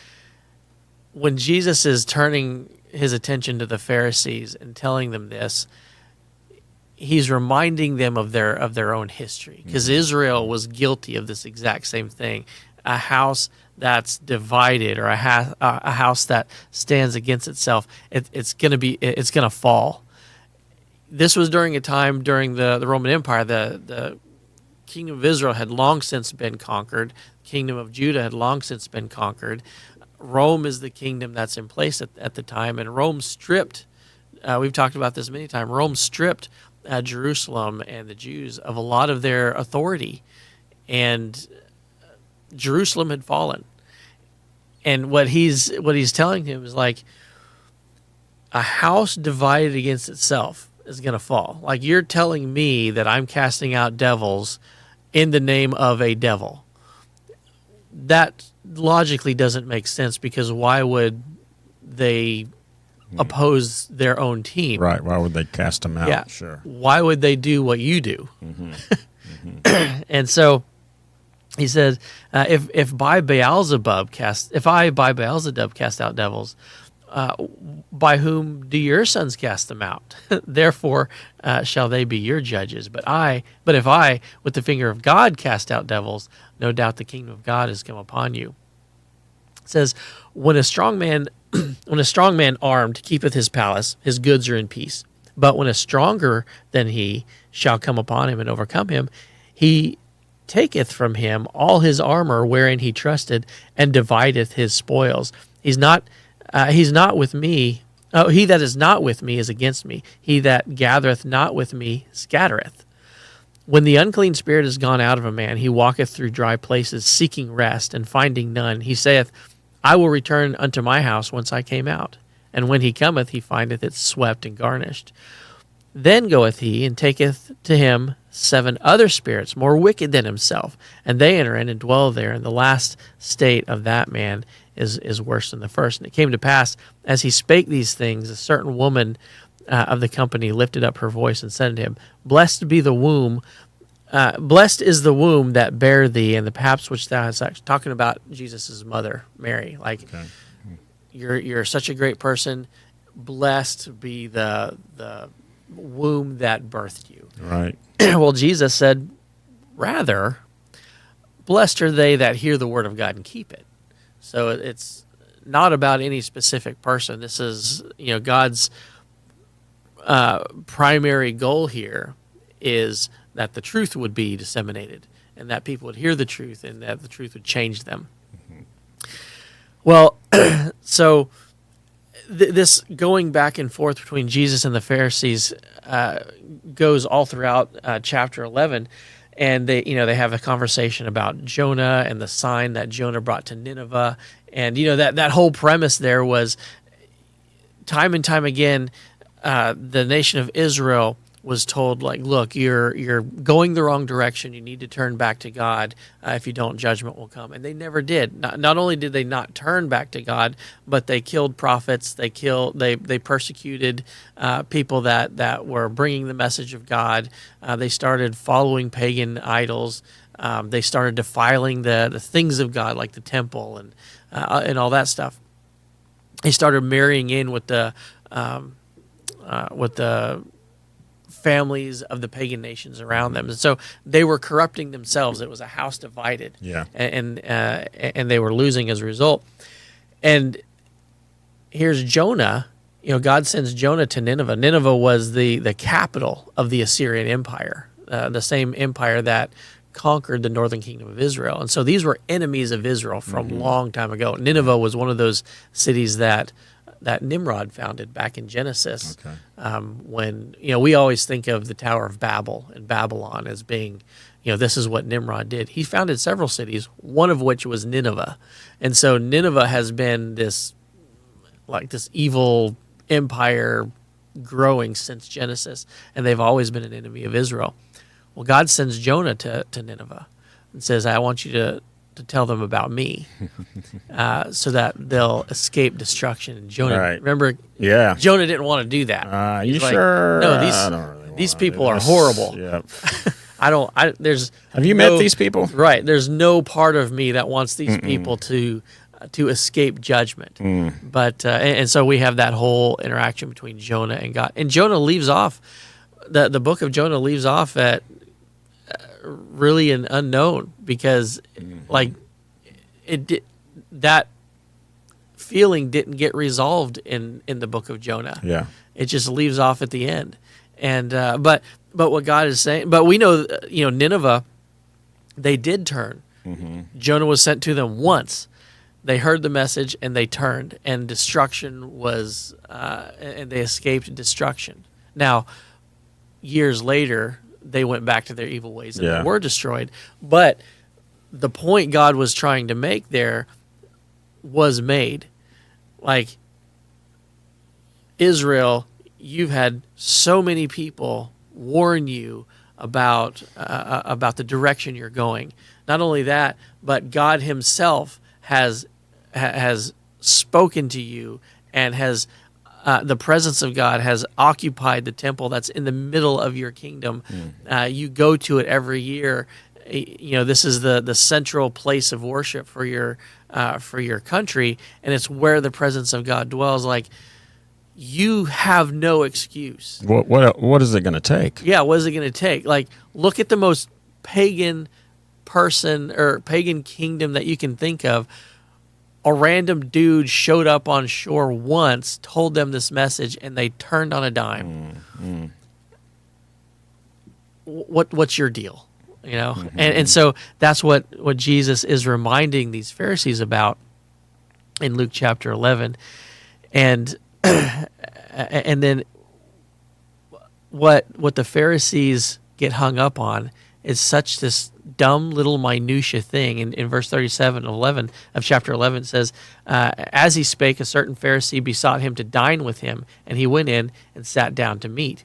when Jesus is turning his attention to the Pharisees and telling them this, he's reminding them of their own history, because Israel was guilty of this exact same thing. A house that's divided, or a house that stands against itself, it's going to fall. This was during a time during the Roman Empire. The kingdom of Israel had long since been conquered. The kingdom of Judah had long since been conquered. Rome is the kingdom that's in place at the time, and Rome stripped. We've talked about this many times. Rome stripped Jerusalem and the Jews of a lot of their authority, and Jerusalem had fallen. And what he's telling him is like, a house divided against itself is going to fall. Like, you're telling me that I'm casting out devils in the name of a devil. That logically doesn't make sense, because why would they oppose their own team? Right. Why would they cast them out? Yeah. Sure. Why would they do what you do? Mm-hmm. Mm-hmm. And so he said, if I by Beelzebub cast out devils, by whom do your sons cast them out? Therefore shall they be your judges. But if I with the finger of God cast out devils, no doubt the kingdom of God has come upon you. It says, when a strong man armed keepeth his palace, his goods are in peace. But when a stronger than he shall come upon him and overcome him, he taketh from him all his armor wherein he trusted, and divideth his spoils. He's not with me. Oh, he that is not with me is against me. He that gathereth not with me scattereth. When the unclean spirit is gone out of a man, he walketh through dry places, seeking rest, and finding none. He saith, I will return unto my house whence I came out. And when he cometh, he findeth it swept and garnished. Then goeth he, and taketh to him 7 other spirits more wicked than himself, and they enter in and dwell there. And the last state of that man is worse than the first. And it came to pass, as he spake these things, a certain woman of the company lifted up her voice and said unto him, blessed is the womb that bare thee, and the paps which thou hast sucked. Talking about Jesus' mother, Mary. Like, okay. You're such a great person. Blessed be the womb that birthed you. Right. Well, Jesus said, rather, blessed are they that hear the word of God and keep it. So it's not about any specific person. This is, God's primary goal here is that the truth would be disseminated, and that people would hear the truth, and that the truth would change them. Mm-hmm. Well, so this going back and forth between Jesus and the Pharisees goes all throughout chapter 11, and they have a conversation about Jonah and the sign that Jonah brought to Nineveh, and that whole premise there was, time and time again, the nation of Israel was told, like, look, you're going the wrong direction. You need to turn back to God. If you don't, judgment will come. And they never did. Not only did they not turn back to God, but they killed prophets. They persecuted people that were bringing the message of God. They started following pagan idols. They started defiling the things of God, like the temple and all that stuff. They started marrying in with the families of the pagan nations around them. And so they were corrupting themselves. It was a house divided. Yeah. And they were losing as a result. And here's Jonah. God sends Jonah to Nineveh. Nineveh was the capital of the Assyrian Empire, the same empire that conquered the northern kingdom of Israel. And so these were enemies of Israel from a long time ago. Nineveh was one of those cities that Nimrod founded back in Genesis. Okay. When we always think of the Tower of Babel and Babylon as being, this is what Nimrod did. He founded several cities, one of which was Nineveh. And so Nineveh has been this evil empire growing since Genesis, and they've always been an enemy of Israel. Well, God sends Jonah to Nineveh and says, I want you to tell them about me so that they'll escape destruction. And Jonah, remember, Jonah didn't want to do that. You He's sure? No, I don't really these people are horrible. Yep. Have you met these people? Right. There's no part of me that wants these people to escape judgment. But and so we have that whole interaction between Jonah and God. And Jonah leaves off, the book of Jonah leaves off at really an unknown, because that feeling didn't get resolved in the book of Jonah. Yeah. It just leaves off at the end. And but what God is saying, but we know Nineveh, they did turn. Jonah was sent to them once. They heard the message and they turned, and destruction was, and they escaped destruction. Now, years later, they went back to their evil ways and they were destroyed. But the point God was trying to make there was made. Like, Israel, you've had so many people warn you about the direction you're going. Not only that, but God Himself has spoken to you, and has the presence of God has occupied the temple that's in the middle of your kingdom. You go to it every year. This is the central place of worship for your country, and it's where the presence of God dwells. Like, you have no excuse. What is it going to take? Yeah, what is it going to take? Like, look at the most pagan person or pagan kingdom that you can think of. A random dude showed up on shore once, told them this message, and they turned on a dime. What's your deal? And so that's what Jesus is reminding these Pharisees about in Luke chapter 11, and then what the Pharisees get hung up on is such this dumb little minutia thing. In verse 37 of chapter 11 it says, as he spake, a certain Pharisee besought him to dine with him, and he went in and sat down to meat.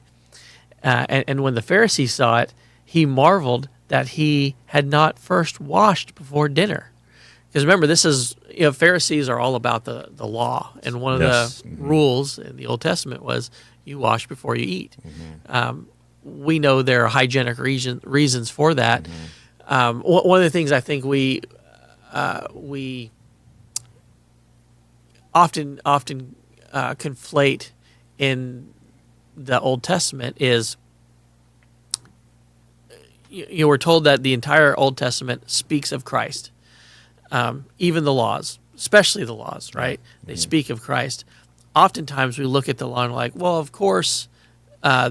And when the Pharisee saw it, he marveled that he had not first washed before dinner. Because remember, this is, Pharisees are all about the law, and one of the rules in the Old Testament was you wash before you eat. We know there are hygienic reasons for that. One of the things I think we often conflate in the Old Testament is, we're told that the entire Old Testament speaks of Christ. Even the laws, especially the laws, right? They speak of Christ. Oftentimes we look at the law and we're like, well, of course,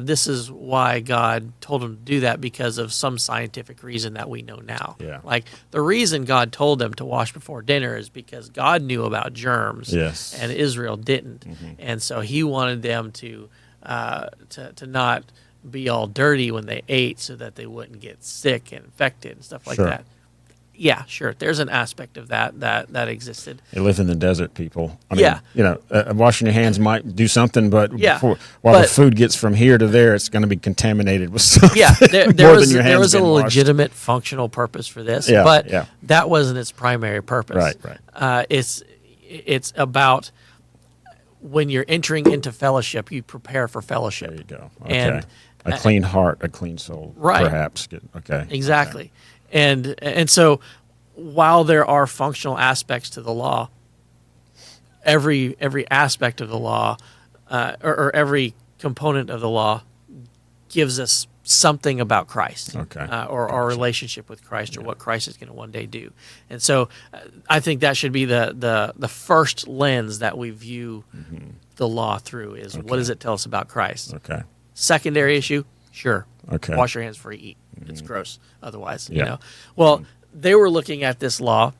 this is why God told him to do that, because of some scientific reason that we know now. Yeah. Like, the reason God told them to wash before dinner is because God knew about germs, and Israel didn't. And so He wanted them to not be all dirty when they ate, so that they wouldn't get sick and infected and stuff like that. Yeah, sure. There's an aspect of that existed. They live in the desert, people. I mean, washing your hands might do something, but while the food gets from here to there, it's going to be contaminated with something. Yeah, there was a legitimate functional purpose for this, but that wasn't its primary purpose. Right. It's about when you're entering into fellowship, you prepare for fellowship. There you go. Okay. And a clean heart, a clean soul, perhaps. Okay. Exactly. Okay. And so, while there are functional aspects to the law, every aspect of the law, or every component of the law, gives us something about Christ, Okay. or our relationship with Christ, or what Christ is going to one day do. And so I think that should be the first lens that we view the law through is what does it tell us about Christ? Okay. Secondary issue, sure. Okay. Wash your hands before you eat. It's gross otherwise, Yeah. you know. Well, they were looking at this law,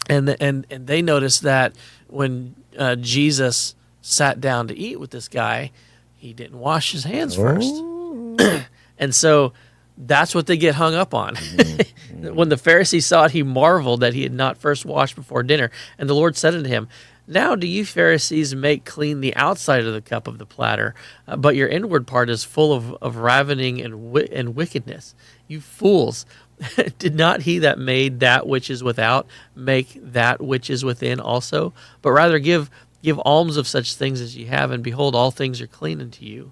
and they noticed that when Jesus sat down to eat with this guy, he didn't wash his hands first. And so that's what they get hung up on. When the Pharisee saw it, he marveled that he had not first washed before dinner. And the Lord said unto him, now do you Pharisees make clean the outside of the cup of the platter, but your inward part is full of ravening and wickedness. You fools, did not he that made that which is without make that which is within also? But rather give alms of such things as ye have, and behold, all things are clean unto you.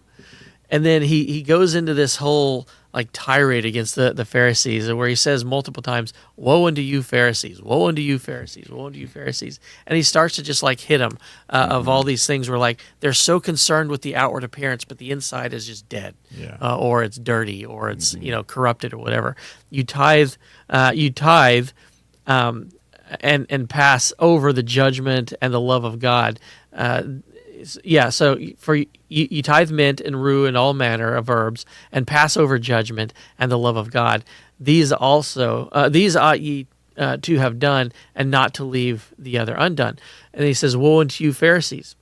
And then he goes into this whole like tirade against the Pharisees, where he says multiple times, woe unto you Pharisees, woe unto you Pharisees, woe unto you Pharisees. And he starts to just like hit them of all these things where like they're so concerned with the outward appearance, but the inside is just dead, or it's dirty, or it's corrupted, or whatever. You tithe, and pass over the judgment and the love of God. So for you tithe mint and rue and all manner of herbs, and pass over judgment and the love of God. These also these ought ye to have done, and not to leave the other undone. And he says, woe unto you Pharisees!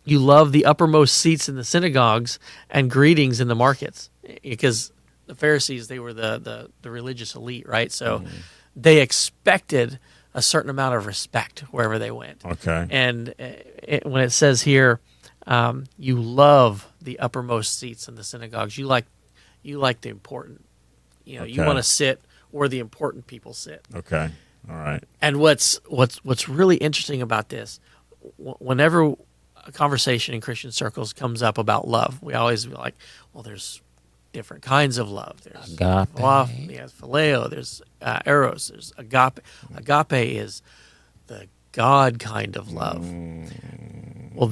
You love the uppermost seats in the synagogues and greetings in the markets. Because the Pharisees, they were the religious elite, right? So they expected a certain amount of respect wherever they went. Okay. And when it says here, you love the uppermost seats in the synagogues, you like the important, you want to sit where the important people sit. Okay. All right. And what's really interesting about this, whenever a conversation in Christian circles comes up about love, we always be like, well, there's different kinds of love. There's agape, there's phileo, there's eros, there's agape. Agape is the God kind of love. Well,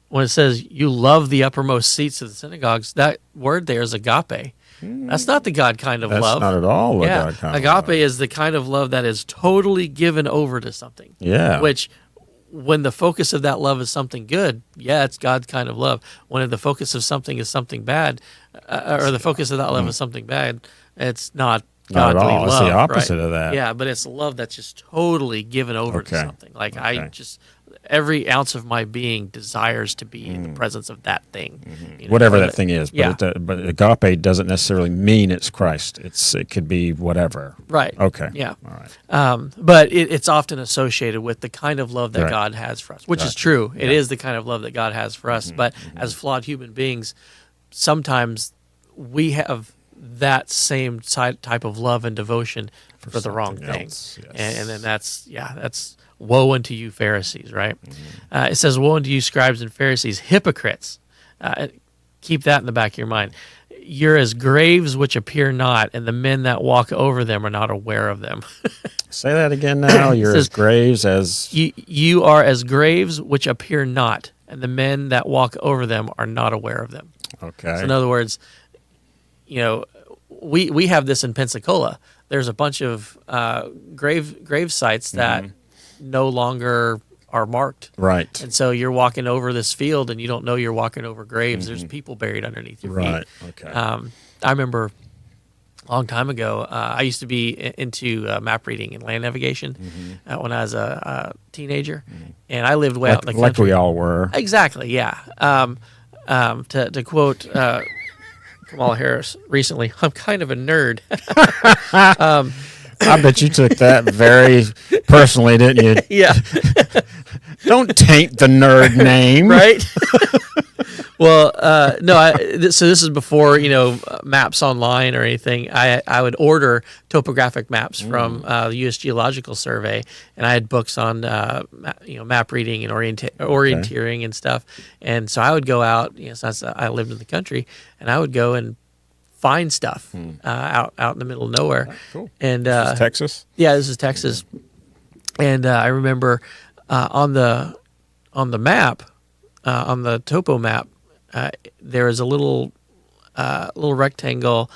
when it says you love the uppermost seats of the synagogues, that word there is agape. That's not the God kind of love. That's not at all the God kind of love. Agape is the kind of love that is totally given over to something. Yeah. Which, when the focus of that love is something good, it's God's kind of love. When the focus of something is something bad, or the focus of that love is something bad, it's not godly at all. love. It's the opposite right? of that. Yeah, but it's love that's just totally given over to something. Like every ounce of my being desires to be in the presence of that thing. Whatever that thing is. But, but agape doesn't necessarily mean it's Christ. It could be whatever. Right. Okay. Yeah. All right. But it's often associated with the kind of love that God has for us, which is true. It is the kind of love that God has for us. But as flawed human beings, sometimes we have that same type of love and devotion for the wrong thing. Yes. And then that's woe unto you Pharisees, right? It says, woe unto you scribes and Pharisees, hypocrites. Keep that in the back of your mind. You're as graves which appear not, and the men that walk over them are not aware of them. Say that again now. You're as graves as... You are as graves which appear not, and the men that walk over them are not aware of them. Okay. So in other words, we have this in Pensacola. There's a bunch of grave sites that no longer are marked. Right. And so you're walking over this field and you don't know you're walking over graves. There's people buried underneath your feet. Right. Okay. I remember a long time ago, I used to be into map reading and land navigation when I was a teenager. And I lived way out in the country. Like we all were. Exactly, yeah. To quote Kamala Harris recently, I'm kind of a nerd. I bet you took that very personally, didn't you? Yeah. Don't taint the nerd name. Right? Well, no. So this is before maps online or anything. I would order topographic maps from the U.S. Geological Survey, and I had books on map reading and orienteering and stuff. And so I would go out. Since I lived in the country, and I would go and find stuff out in the middle of nowhere. Cool. And this is Texas? Yeah, this is Texas. And I remember on the map, on the topo map, there is a little little rectangle,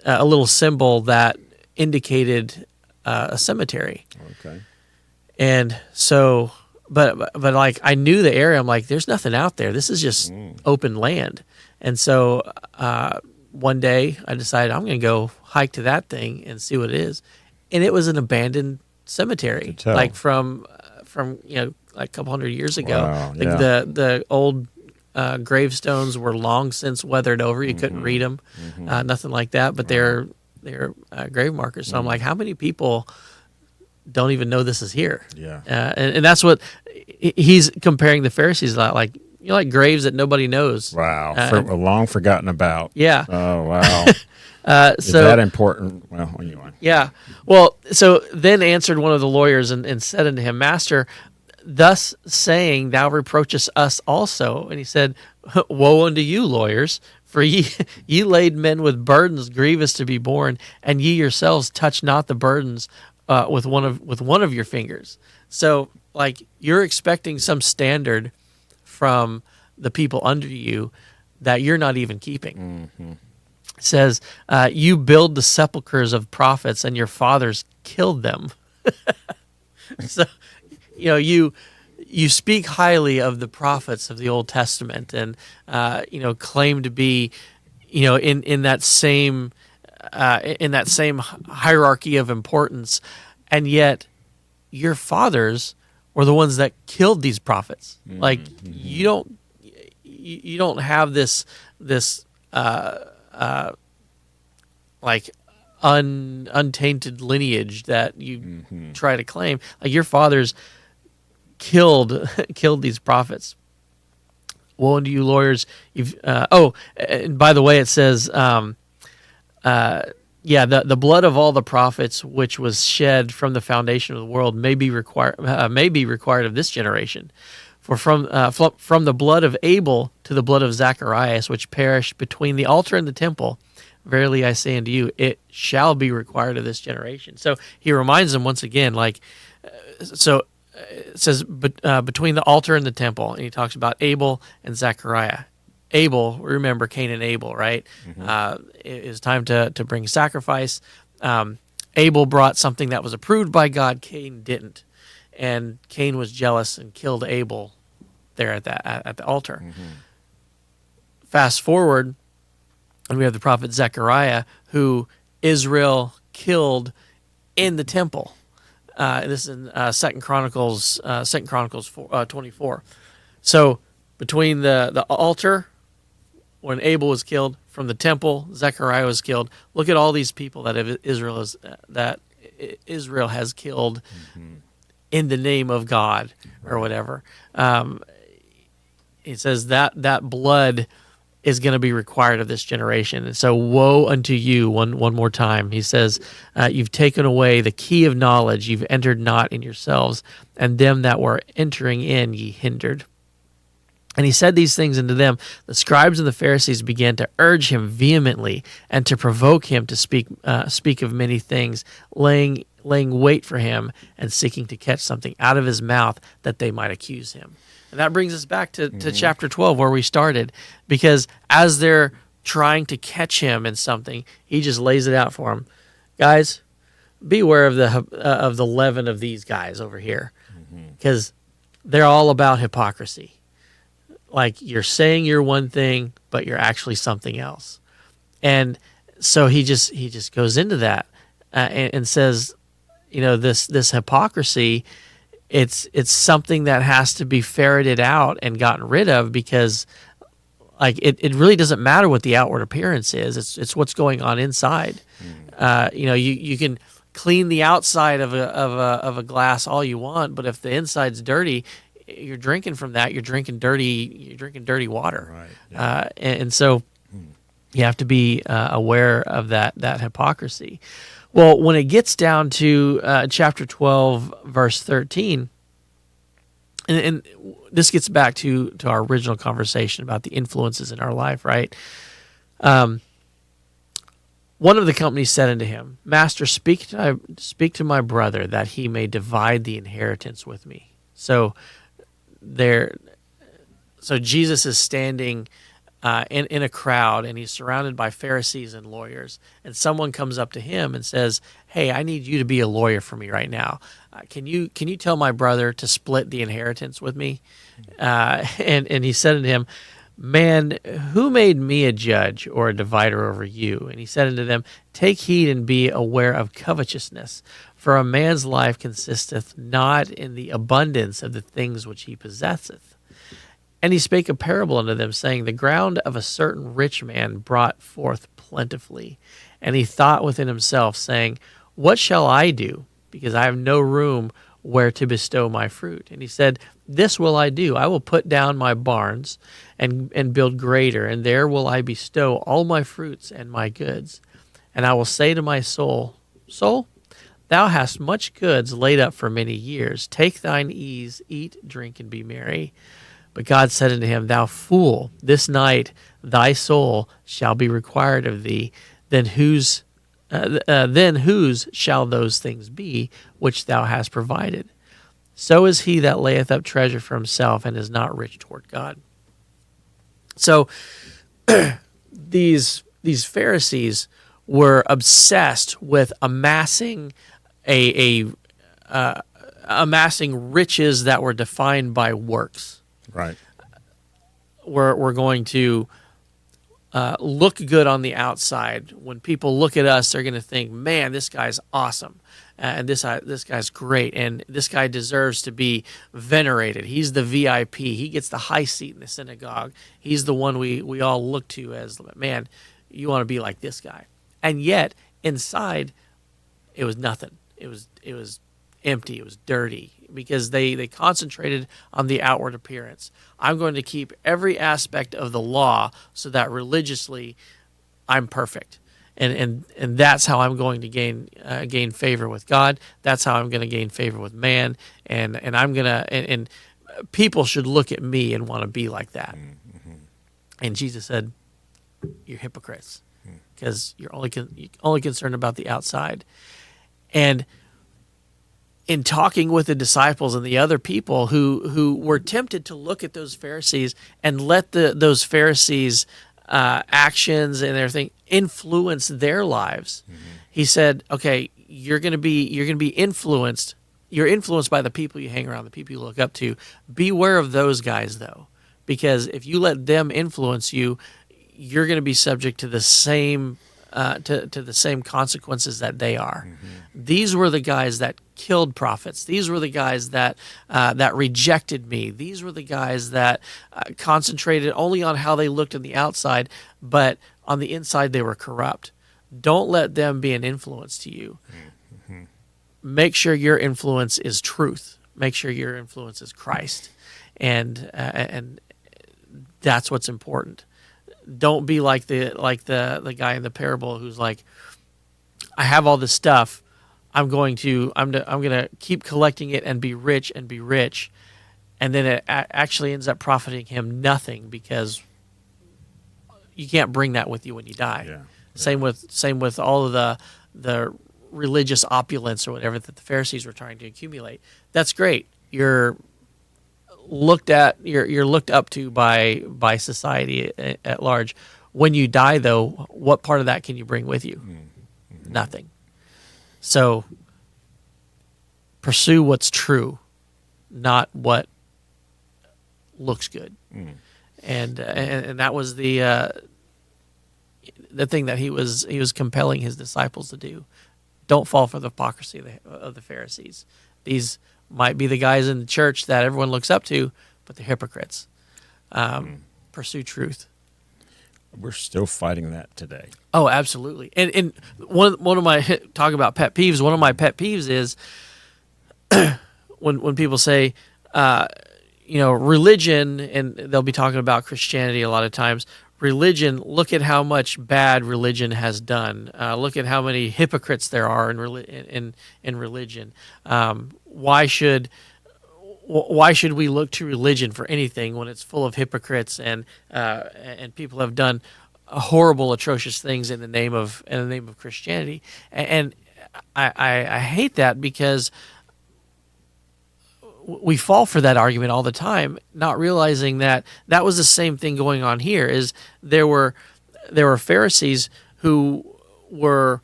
a little symbol that indicated a cemetery. Okay. And so, but like I knew the area. I'm like, there's nothing out there. This is just open land. And so one day I decided I'm going to go hike to that thing and see what it is. And it was an abandoned cemetery, like from like a couple hundred years ago. Wow, Like the old gravestones were long since weathered over. You couldn't read them, nothing like that. But they're grave markers. So I'm like, how many people don't even know this is here? Yeah. And that's what he's comparing the Pharisees a lot, like graves that nobody knows. Wow. Long forgotten about. Yeah. Oh, wow. Is So that important? Well, anyway. yeah. Well, so then answered one of the lawyers and said unto him, Master, thus saying, thou reproachest us also. And he said, woe unto you, lawyers, for ye laid men with burdens grievous to be borne, and ye yourselves touch not the burdens with one of your fingers. So, like, you're expecting some standard from the people under you that you're not even keeping. It says, you build the sepulchres of prophets, and your fathers killed them. So, you speak highly of the prophets of the Old Testament, and claim to be, in that same hierarchy of importance, and yet your fathers were the ones that killed these prophets. Like you don't have this like untainted lineage that you try to claim. Like your fathers killed these prophets. Woe unto you, lawyers! And by the way, it says, the blood of all the prophets which was shed from the foundation of the world may be required of this generation. For from the blood of Abel to the blood of Zacharias, which perished between the altar and the temple, verily I say unto you, it shall be required of this generation. So he reminds them once again, it says between the altar and the temple, and he talks about Abel and Zechariah. Abel, remember Cain and Abel, right? It was time to bring sacrifice. Abel brought something that was approved by God. Cain didn't, and Cain was jealous and killed Abel there at the altar. Fast forward, and we have the prophet Zechariah, who Israel killed in the temple. This is in 2 Chronicles 24. So between the altar, when Abel was killed, from the temple, Zechariah was killed. Look at all these people that Israel has killed in the name of God or whatever. It says that blood is going to be required of this generation. And so woe unto you, one more time. He says, you've taken away the key of knowledge, you've entered not in yourselves, and them that were entering in ye hindered. And he said these things unto them. The scribes and the Pharisees began to urge him vehemently and to provoke him to speak of many things, laying wait for him and seeking to catch something out of his mouth that they might accuse him. And that brings us back to chapter 12 where we started, because as they're trying to catch him in something, he just lays it out for them. Guys, beware of the leaven of these guys over here, because they're all about hypocrisy. Like, you're saying you're one thing, but you're actually something else. And so he just goes into that and says, this hypocrisy, it's something that has to be ferreted out and gotten rid of, because like it really doesn't matter what the outward appearance is. It's what's going on inside. You can clean the outside of a glass all you want, but if the inside's dirty, you're drinking from that. You're drinking dirty water. Right. Yeah. And so you have to be aware of that hypocrisy. Well, when it gets down to chapter 12, verse 13, and this gets back to our original conversation about the influences in our life, right? One of the companies said unto him, Master, speak to my brother that he may divide the inheritance with me. So Jesus is standing in a crowd, and he's surrounded by Pharisees and lawyers. And someone comes up to him and says, "Hey, I need you to be a lawyer for me right now. Can you tell my brother to split the inheritance with me?" And he said unto him, "Man, who made me a judge or a divider over you?" And he said unto them, "Take heed and be aware of covetousness, for a man's life consisteth not in the abundance of the things which he possesseth." And he spake a parable unto them, saying, The ground of a certain rich man brought forth plentifully. And he thought within himself, saying, What shall I do? Because I have no room where to bestow my fruit. And he said, This will I do. I will put down my barns and build greater, and there will I bestow all my fruits and my goods. And I will say to my soul, Soul, thou hast much goods laid up for many years. Take thine ease, eat, drink, and be merry. But God said unto him, Thou fool, this night thy soul shall be required of thee. Then whose shall those things be which thou hast provided? So is he that layeth up treasure for himself and is not rich toward God. So these Pharisees were obsessed with amassing amassing riches that were defined by works. Right. We're going to look good on the outside. When people look at us, they're going to think, "Man, this guy's awesome, and this guy's great, and this guy deserves to be venerated. He's the VIP. He gets the high seat in the synagogue. He's the one we all look to as, man, you want to be like this guy." And yet, inside, it was nothing. It was empty. It was dirty, because they concentrated on the outward appearance. I'm going to keep every aspect of the law so that religiously I'm perfect. And that's how I'm going to gain favor with God. That's how I'm going to gain favor with man. And I'm going to, and people should look at me and want to be like that. Mm-hmm. And Jesus said, "You're hypocrites, because you're only concerned about the outside." And in talking with the disciples and the other people who were tempted to look at those Pharisees and let those Pharisees' actions and everything influence their lives, he said, "Okay, you're going to be influenced. You're influenced by the people you hang around, the people you look up to. Beware of those guys, though, because if you let them influence you, you're going to be subject to the same." To the same consequences that they are. Mm-hmm. These were the guys that killed prophets. These were the guys that rejected me. These were the guys that concentrated only on how they looked on the outside, but on the inside they were corrupt. Don't let them be an influence to you. Mm-hmm. Make sure your influence is truth. Make sure your influence is Christ, and that's what's important. Don't be like the guy in the parable who's like, "I have all this stuff. I'm going to keep collecting it and be rich," and then it actually ends up profiting him nothing, because you can't bring that with you when you die. Yeah. Same with all of the religious opulence or whatever that the Pharisees were trying to accumulate. That's great. You're looked up to by society at large. When you die, though, what part of that can you bring with you? Mm-hmm. Nothing. So pursue what's true, not what looks good. Mm. And that was the thing that he was compelling his disciples to do. Don't fall for the hypocrisy of the Pharisees. These might be the guys in the church that everyone looks up to, but they're hypocrites. Pursue truth. We're still fighting that today. Oh, absolutely. And one of my talk about pet peeves. One of my pet peeves is when people say, religion, and they'll be talking about Christianity a lot of times. Religion. Look at how much bad religion has done. Look at how many hypocrites there are in religion. Why should we look to religion for anything when it's full of hypocrites and people have done horrible, atrocious things in the name of Christianity? And I hate that, because we fall for that argument all the time, not realizing that that was the same thing going on here. Is there were Pharisees who were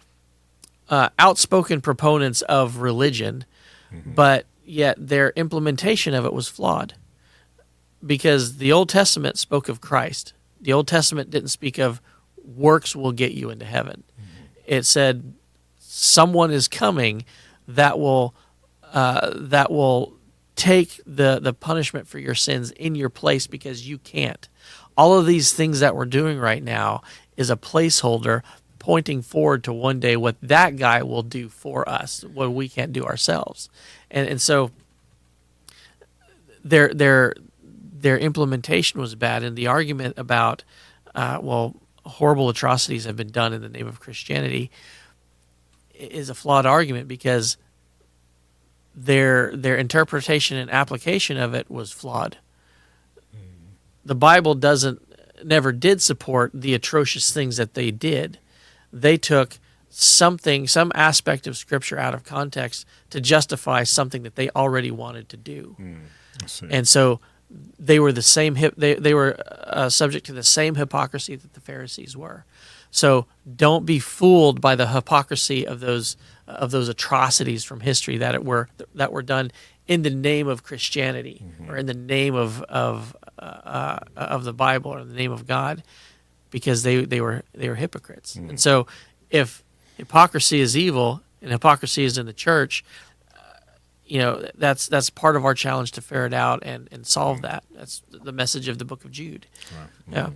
outspoken proponents of religion, but yet their implementation of it was flawed, because the Old Testament spoke of Christ. The Old Testament didn't speak of works will get you into heaven. It said someone is coming that will take the punishment for your sins in your place, because you can't. All of these things that we're doing right now is a placeholder pointing forward to one day what that guy will do for us, what we can't do ourselves. And so their implementation was bad, and the argument about horrible atrocities have been done in the name of Christianity is a flawed argument, because their interpretation and application of it was flawed. The Bible never did support the atrocious things that they did. They took some aspect of Scripture out of context to justify something that they already wanted to do. And so they were the same. They were subject to the same hypocrisy that the Pharisees were. So don't be fooled by the hypocrisy of those atrocities from history that were done in the name of Christianity, or in the name of the Bible, or in the name of God, because they were hypocrites. And so if hypocrisy is evil and hypocrisy is in the church, that's part of our challenge to ferret out and solve that. That's the message of the book of Jude. Right. Yeah.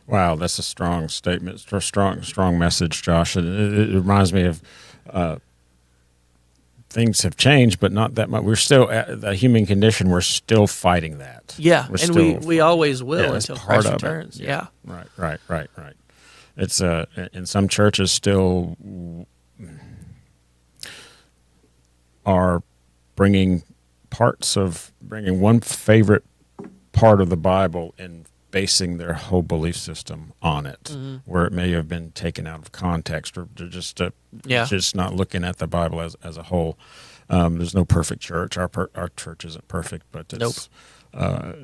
Wow, that's a strong statement, a strong message, Josh. It reminds me of things have changed, but not that much. We're still the human condition. We're still fighting that. Yeah, and we always will until Christ returns. Yeah. Right. It's in some churches still are bringing one favorite part of the Bible and basing their whole belief system on it, where it may have been taken out of context, or just not looking at the Bible as a whole. There's no perfect church. Our church isn't perfect, but it's now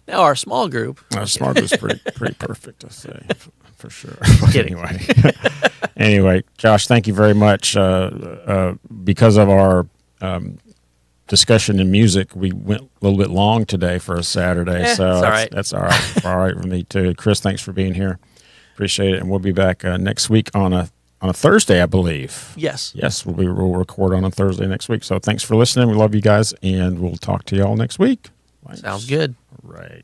our small group. Our small group is pretty perfect, I say, for sure. Anyway, Josh, thank you very much. Because of our discussion in music, we went a little bit long today for a Saturday, so that's all right. All right with me too. Chris, thanks for being here. Appreciate it, and we'll be back next week on a Thursday, I believe. Yes, we'll record on a Thursday next week. So thanks for listening. We love you guys, and we'll talk to y'all next week. Thanks. Sounds good. Right.